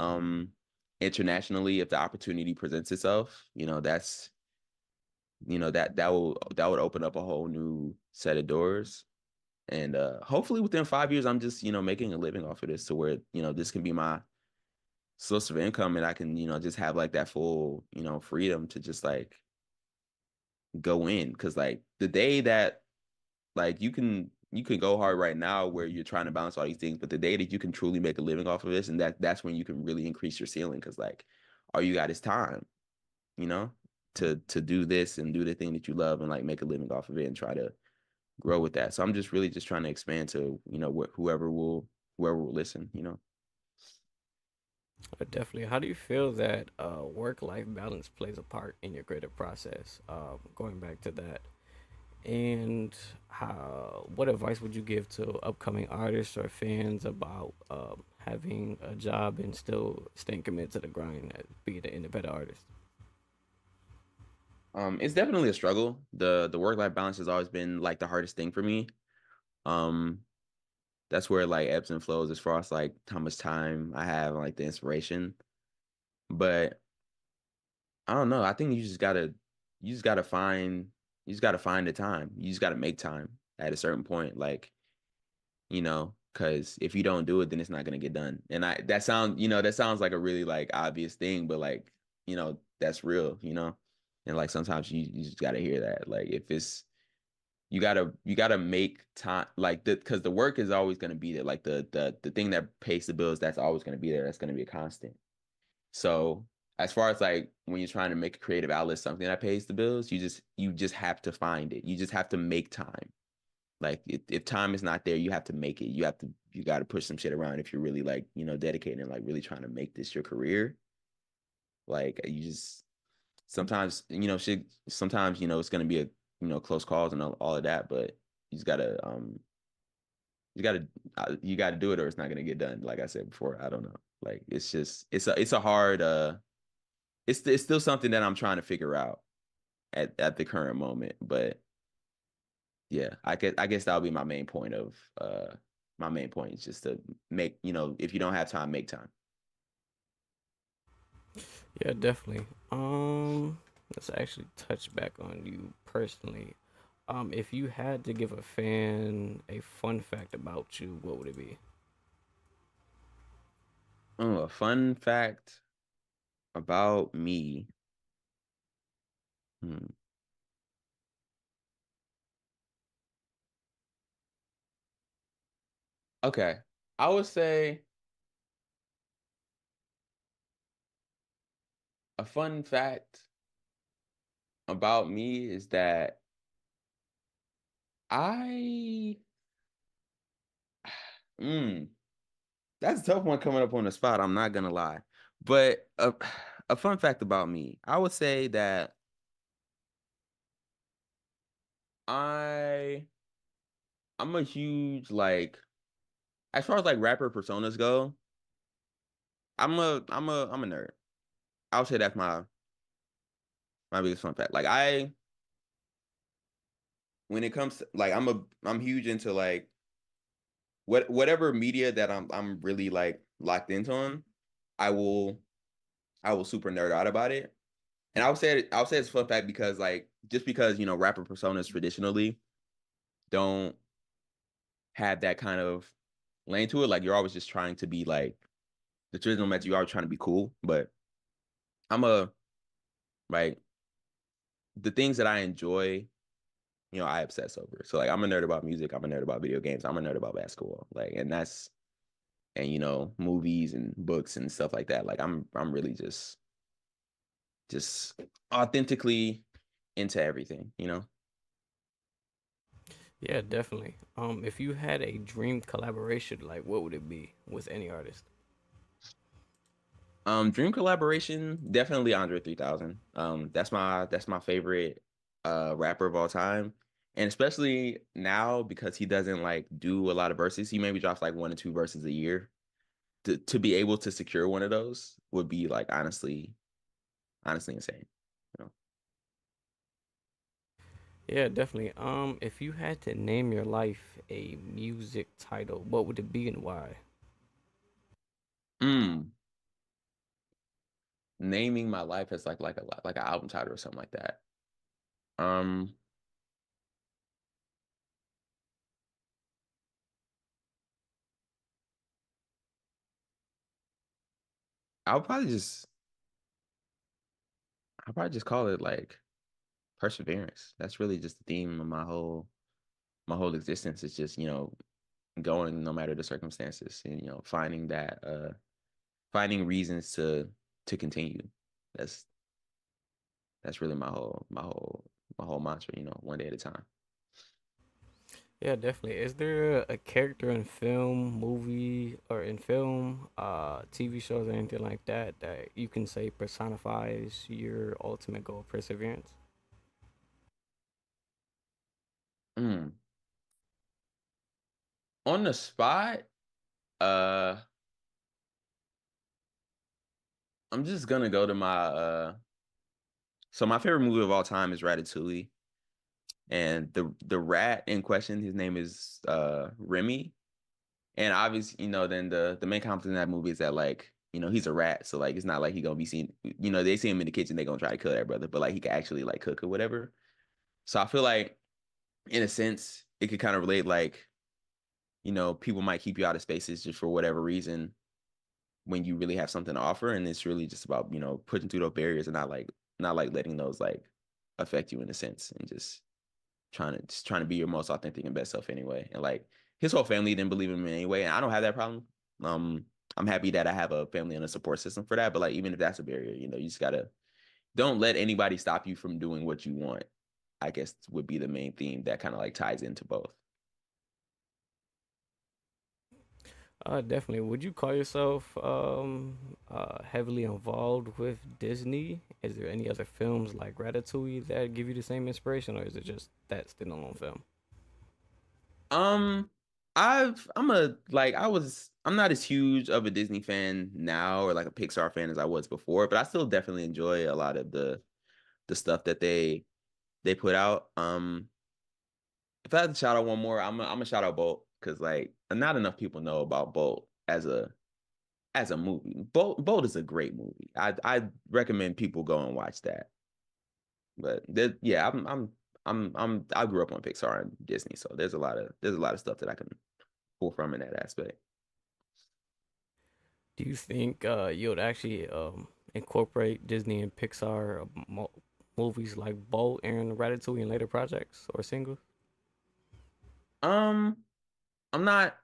internationally if the opportunity presents itself. That would open up a whole new set of doors. And hopefully within 5 years, I'm just, making a living off of this to where, this can be my source of income and I can, just have like that full, freedom to just like go in. Cause like the day that like you can go hard right now where you're trying to balance all these things, but the day that you can truly make a living off of this, and that's when you can really increase your ceiling. Cause like all you got is time, you know, to do this and do the thing that you love and like make a living off of it and try to grow with that. So I'm just really just trying to expand to, whoever will listen. But definitely, how do you feel that work-life balance plays a part in your creative process? Going back to that, and what advice would you give to upcoming artists or fans about having a job and still staying committed to the grind as being an independent artist? It's definitely a struggle. The work-life balance has always been like the hardest thing for me. Um, that's where like ebbs and flows as far as like how much time I have, like the inspiration. But I don't know. I think you just gotta find the time. You just gotta make time at a certain point. Like, because if you don't do it, then it's not gonna get done. And that sounds like a really like obvious thing, but like, that's real. And like sometimes you just gotta hear that. Like if it's you gotta make time like because the work is always gonna be there. Like the thing that pays the bills, that's always gonna be there. That's gonna be a constant. So as far as like when you're trying to make a creative outlet something that pays the bills, you just have to find it. You just have to make time. Like if time is not there, you have to make it. You got to push some shit around if you're really like, dedicated and like really trying to make this your career. Like you just sometimes, shit sometimes, it's gonna be a close calls and all of that, but you just gotta do it or it's not gonna get done. Like I said before, I don't know. Like it's just it's a hard it's still something that I'm trying to figure out at the current moment. But yeah, I guess that'll be my main point is just to make, if you don't have time, make time. Yeah, definitely. Let's actually touch back on you personally. If you had to give a fan a fun fact about you, what would it be? Oh, a fun fact about me. Hmm. Okay. I would say a fun fact about me is that I mm, that's a tough one coming up on the spot, I'm not gonna lie. But a fun fact about me, I would say that I I'm a huge like as far as like rapper personas go, I'm a nerd. I would say that's my biggest fun fact. Like I when it comes to like I'm huge into like whatever media that I'm really like locked into on, I will I will super nerd out about it. And I would say it's a fun fact because like just because rapper personas traditionally don't have that kind of lane to it, like you're always just trying to be like the traditional method, you're always trying to be cool. But I'm a like the things that I enjoy, I obsess over. So like I'm a nerd about music, I'm a nerd about video games, I'm a nerd about basketball. Like and movies and books and stuff like that. Like I'm really just authentically into everything. Yeah, definitely. If you had a dream collaboration, like what would it be with any artist? Dream collaboration, definitely Andre 3000. That's my favorite rapper of all time. And especially now because he doesn't like do a lot of verses. He maybe drops like one or two verses a year. To be able to secure one of those would be like honestly insane. You know? Yeah, definitely. If you had to name your life a music title, what would it be and why? Mm, naming my life as like an album title or something like that. Um, I'll probably just I'll probably just call it like perseverance. That's really just the theme of my whole existence. Is just, going no matter the circumstances and, finding reasons to continue. That's that's really my whole mantra, one day at a time. Yeah, definitely. Is there a character in film, movie, or in film, TV shows, or anything like that that you can say personifies your ultimate goal, perseverance? Mm. On the spot, uh, I'm just gonna go to my favorite movie of all time is Ratatouille. And the rat in question, his name is Remy. And obviously, then the main conflict in that movie is that like, he's a rat, so like it's not like he gonna be seen, they see him in the kitchen, they gonna try to kill that brother, but like he can actually like cook or whatever. So I feel like in a sense, it could kind of relate like, people might keep you out of spaces just for whatever reason when you really have something to offer. And it's really just about, pushing through those barriers and not like letting those like affect you in a sense and just trying to be your most authentic and best self anyway. And like his whole family didn't believe in him anyway, and I don't have that problem. I'm happy that I have a family and a support system for that. But like even if that's a barrier, you just gotta don't let anybody stop you from doing what you want. I guess would be the main theme that kind of like ties into both. Definitely. Would you call yourself heavily involved with Disney? Is there any other films like Ratatouille that give you the same inspiration, or is it just that standalone film? Um, I'm not as huge of a Disney fan now or like a Pixar fan as I was before, but I still definitely enjoy a lot of the stuff that they put out. If I had to shout out one more, I'm gonna shout out Bolt because like not enough people know about Bolt as a movie. Bolt is a great movie. I recommend people go and watch that. But yeah, I grew up on Pixar and Disney, so there's a lot of stuff that I can pull from in that aspect. Do you think you'd actually incorporate Disney and Pixar movies like Bolt and Ratatouille in later projects or singles? Um, I'm not.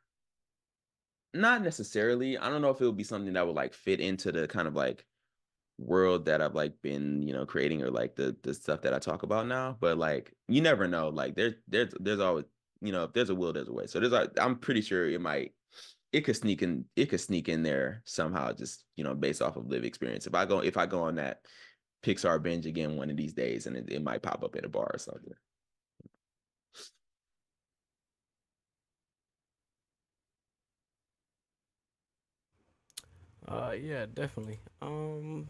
Not necessarily. I don't know if it would be something that would like fit into the kind of like world that I've like been, creating, or like the stuff that I talk about now. But like you never know. Like there's always, if there's a will, there's a way. So I'm pretty sure it could sneak in there somehow, just based off of live experience. If I go on that Pixar binge again one of these days, and it might pop up at a bar or something. Yeah, definitely. How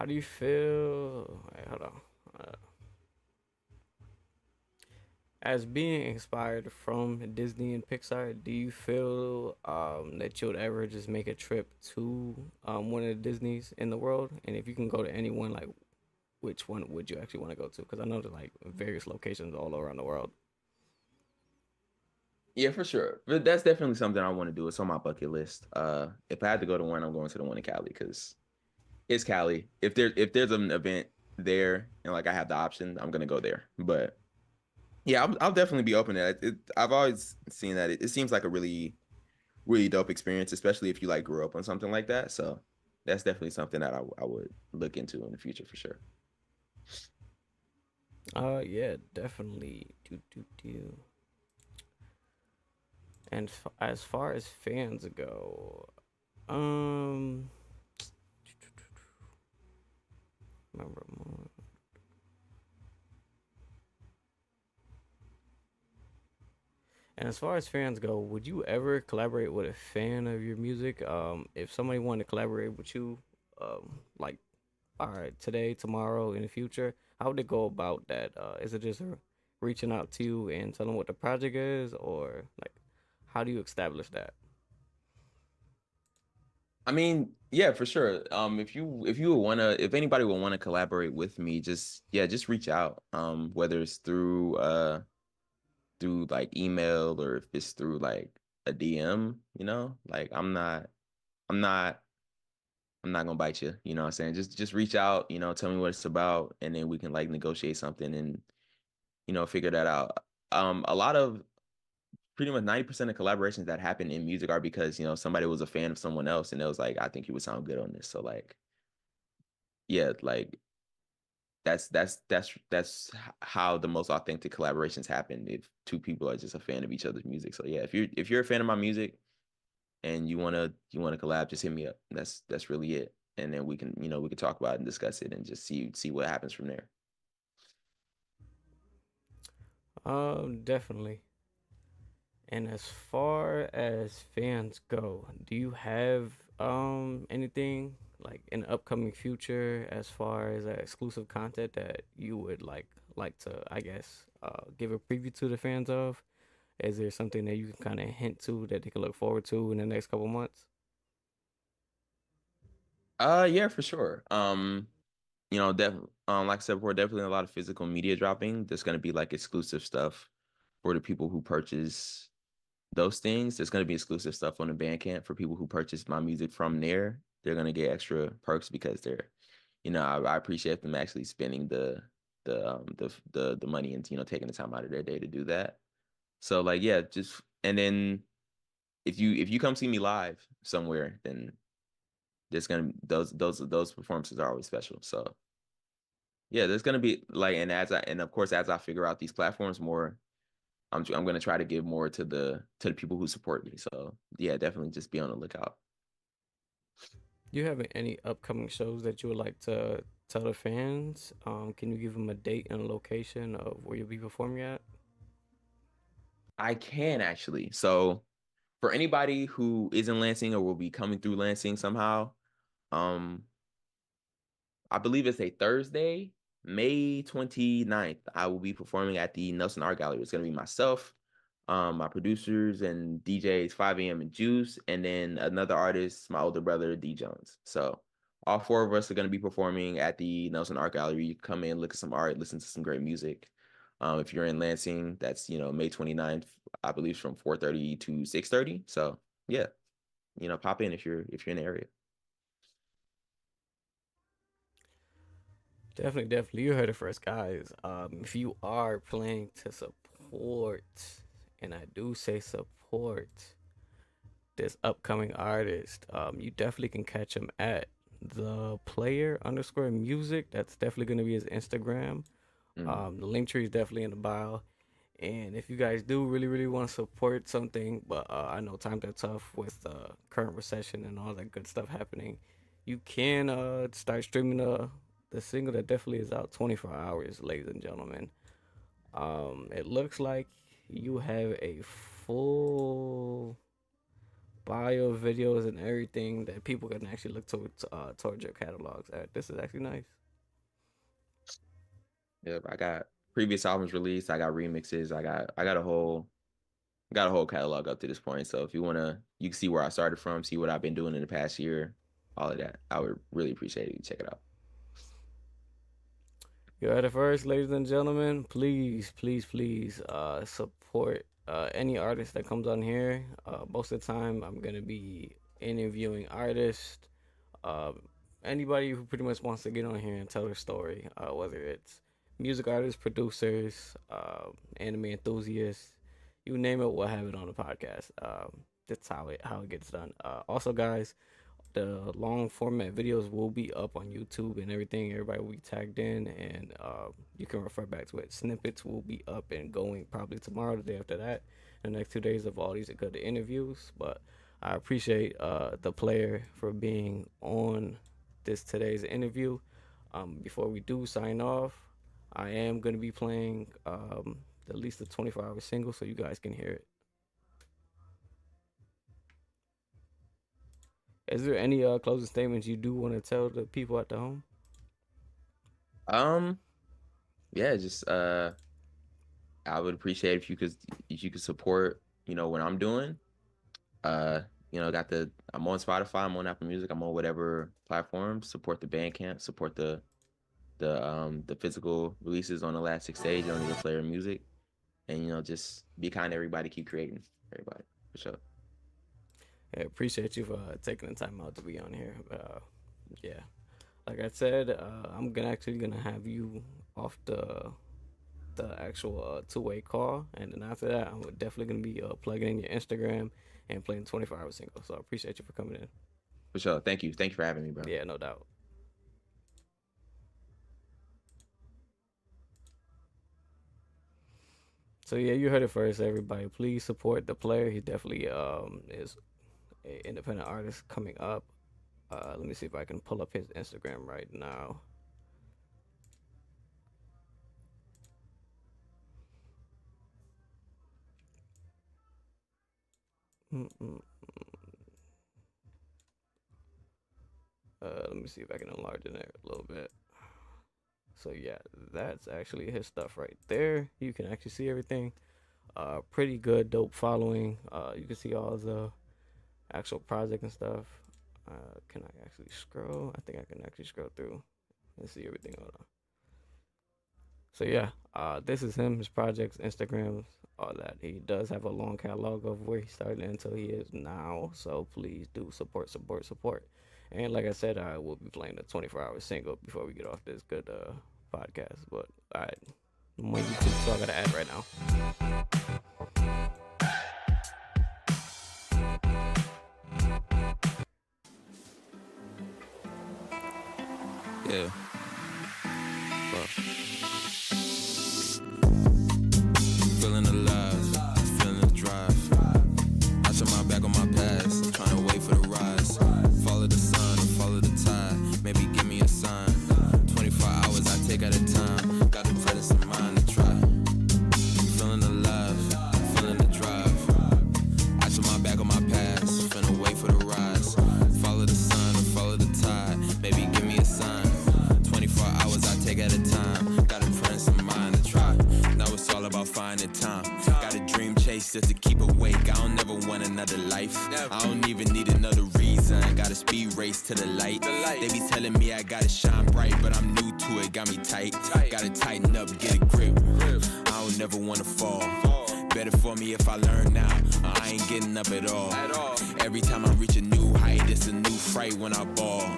do you feel? Wait, hold on. As being inspired from Disney and Pixar, do you feel that you'll ever just make a trip to one of the Disneys in the world? And if you can go to any one, like which one would you actually want to go to? Because I know there's like various locations all around the world. Yeah, for sure. But that's definitely something I want to do. It's on my bucket list. If I had to go to one, I'm going to the one in Cali because it's Cali. If there's an event there and like I have the option, I'm gonna go there. But yeah, I'll definitely be open to that. I've always seen that it seems like a really really dope experience, especially if you like grew up on something like that. So that's definitely something that I would look into in the future for sure. Yeah, definitely. Do. And as far as fans go, um, remember more. And as far as fans go, would you ever collaborate with a fan of your music? If somebody wanted to collaborate with you, like, all right, today, tomorrow, in the future, how would they go about that? Is it just reaching out to you and telling what the project is, or like, how do you establish that? I mean, yeah, for sure. If anybody would want to collaborate with me, just reach out. Whether it's through like email, or if it's through like a DM, like I'm not I'm not gonna bite you, you know what I'm saying? Just reach out, tell me what it's about, and then we can like negotiate something and figure that out. A lot of Pretty much 90% of collaborations that happen in music are because, somebody was a fan of someone else and it was like, I think you would sound good on this. So like, yeah, like how the most authentic collaborations happen, if two people are just a fan of each other's music. So yeah, if you're a fan of my music and you wanna collab, just hit me up. That's really it. And then we can talk about it and discuss it and just see what happens from there. Definitely. And as far as fans go, do you have anything like in the upcoming future as far as exclusive content that you would like to, I guess, give a preview to the fans of? Is there something that you can kind of hint to that they can look forward to in the next couple months? Yeah, for sure. Like I said before, definitely a lot of physical media dropping. There's gonna be like exclusive stuff for the people who purchase those things. There's gonna be exclusive stuff on the Bandcamp for people who purchase my music from there. They're gonna get extra perks because I appreciate them actually spending the money and taking the time out of their day to do that. So like yeah, just and then if you come see me live somewhere, then there's gonna those performances are always special. So yeah, there's gonna be like, and of course as I figure out these platforms more, I'm gonna try to give more to the people who support me. So yeah, definitely just be on the lookout. Do you have any upcoming shows that you would like to tell the fans? Can you give them a date and a location of where you'll be performing at? I can actually. So for anybody who is in Lansing or will be coming through Lansing somehow, um, I believe it's a Thursday, May 29th. I will be performing at the Nelson Art Gallery. It's gonna be myself, my producers and DJs 5 a.m. and Juice, and then another artist, my older brother, D Jones. So all four of us are gonna be performing at the Nelson Art Gallery. You can come in, look at some art, listen to some great music. If you're in Lansing, that's May 29th, I believe, from 4:30 to 6:30. So yeah, pop in if you're in the area. Definitely. You heard it first, guys. If you are planning to support and I do say support this upcoming artist, you definitely can catch him at the player_music. That's definitely going to be his Instagram. The link tree is definitely in the bio. And if you guys do really want to support something, but I know times are tough with current recession and all that good stuff happening, you can start streaming the single that definitely is out 24 hours, ladies and gentlemen. It looks like you have a full bio, videos, and everything that people can actually look towards your catalogs at. This is actually nice. Yep, I got previous albums released. I got remixes. I got a whole catalog up to this point. So if you can see where I started from, see what I've been doing in the past year, all of that. I would really appreciate it. You check it out. You heard it first, ladies and gentlemen. Please support any artist that comes on here. Most of the time, I'm gonna be interviewing artists, anybody who pretty much wants to get on here and tell their story, whether it's music artists, producers, anime enthusiasts, you name it, we'll have it on the podcast. That's how it gets done. Also, guys, the long format videos will be up on YouTube and everything. Everybody will be tagged in, and you can refer back to it. Snippets will be up and going probably tomorrow, the day after that, the next 2 days of all these good interviews. But I appreciate the player for being on today's interview. Before we do sign off, I am going to be playing at least the 24-hour single so you guys can hear it. Is there any closing statements you do want to tell the people at the home? Yeah, just I would appreciate if you could support, what I'm doing. I'm on Spotify, I'm on Apple Music, I'm on whatever platform. Support the Bandcamp, support the physical releases on Elastic Stage, on the player music, and just be kind to everybody, keep creating, everybody, for sure. I appreciate you for taking the time out to be on here. Yeah, like I said, I'm gonna have you off the actual two-way call, and then after that, I'm definitely gonna be plugging in your Instagram and playing 24-hour single. So I appreciate you for coming in. For sure. Thank you for having me, bro. Yeah, no doubt. So yeah, you heard it first, everybody. Please support the player. He definitely is an independent artist coming up. Let me see if I can pull up his Instagram right now. Let me see if I can enlarge it a little bit. So yeah, that's actually his stuff right there. You can actually see everything. Pretty good, dope following. You can see all the actual project and stuff. Can I actually scroll? I think I can actually scroll through and see everything. Hold on. So yeah, this is him, his projects, Instagrams, all that. He does have a long catalog of where he started until he is now. So please do support. And like I said, I will be playing the 24-hour single before we get off this good podcast. But all right, I'm on YouTube, so I got to add right now. Yeah. Feeling alive, feeling the drive. I turn my back on my past, trying to wait for the rise. Follow the sun or follow the tide, maybe give me a sign. 24 hours I take at a time, got the presence of mind to try. Feeling alive, feeling the drive. I turn my back on my past, finna wait for the rise. Follow the sun or follow the tide, maybe give me a sign. 24 hours I take at a time, got a presence of mind to try. Now it's all about finding time. Got a dream chase just to keep awake. I don't never want another life. I don't even need another reason. Got a speed race to the light. They be telling me I gotta shine bright, but I'm new to it, got me tight. Gotta tighten up, get a grip. I don't never wanna fall. Better for me if I learn now. I ain't getting up at all. Every time I reach a new height, it's a new fright when I ball.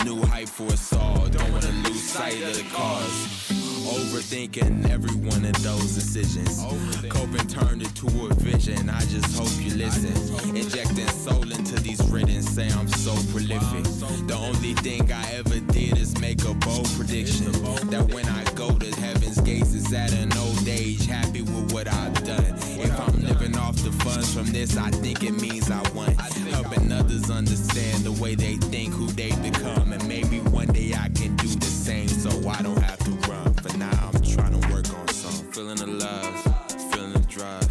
New height for us all. Don't wanna lose sight of the cause. Overthinking every one of those decisions. Coping turned into a vision. I just hope you listen. Injecting soul into these written. Say I'm so prolific. The only thing I ever did is make a bold prediction that when I go to heaven's gates is at an old age, happy with what I've done. If I'm living off the funds from this, I think it means I won. Helping others understand the way they think, who they become, and maybe one day I can do the same, so I don't have to run. For now, I'm trying to work on some. Feeling the love, feeling the drive.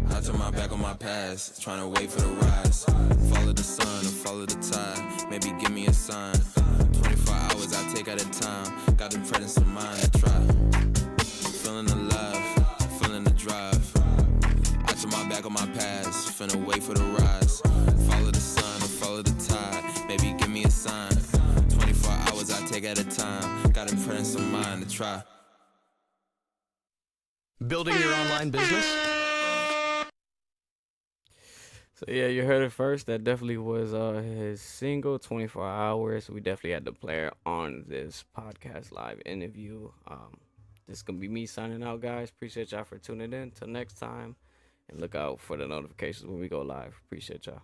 I turn my back on my past, trying to wait for the rise. Follow the sun or follow the tide, maybe give me a sign. 24 hours I take at a time, got the presence of mind to try. Feeling the love, feeling the drive. I turn my back on my past, finna wait for the rise. Follow the sun or follow the tide, maybe give me a sign. 24 hours I take at a time, got the presence of mind to try. Building your online business? So yeah, you heard it first. That definitely was his single, 24 Hours. We definitely had to play it on this podcast live interview. This is going to be me signing out, guys. Appreciate y'all for tuning in. Till next time. And look out for the notifications when we go live. Appreciate y'all.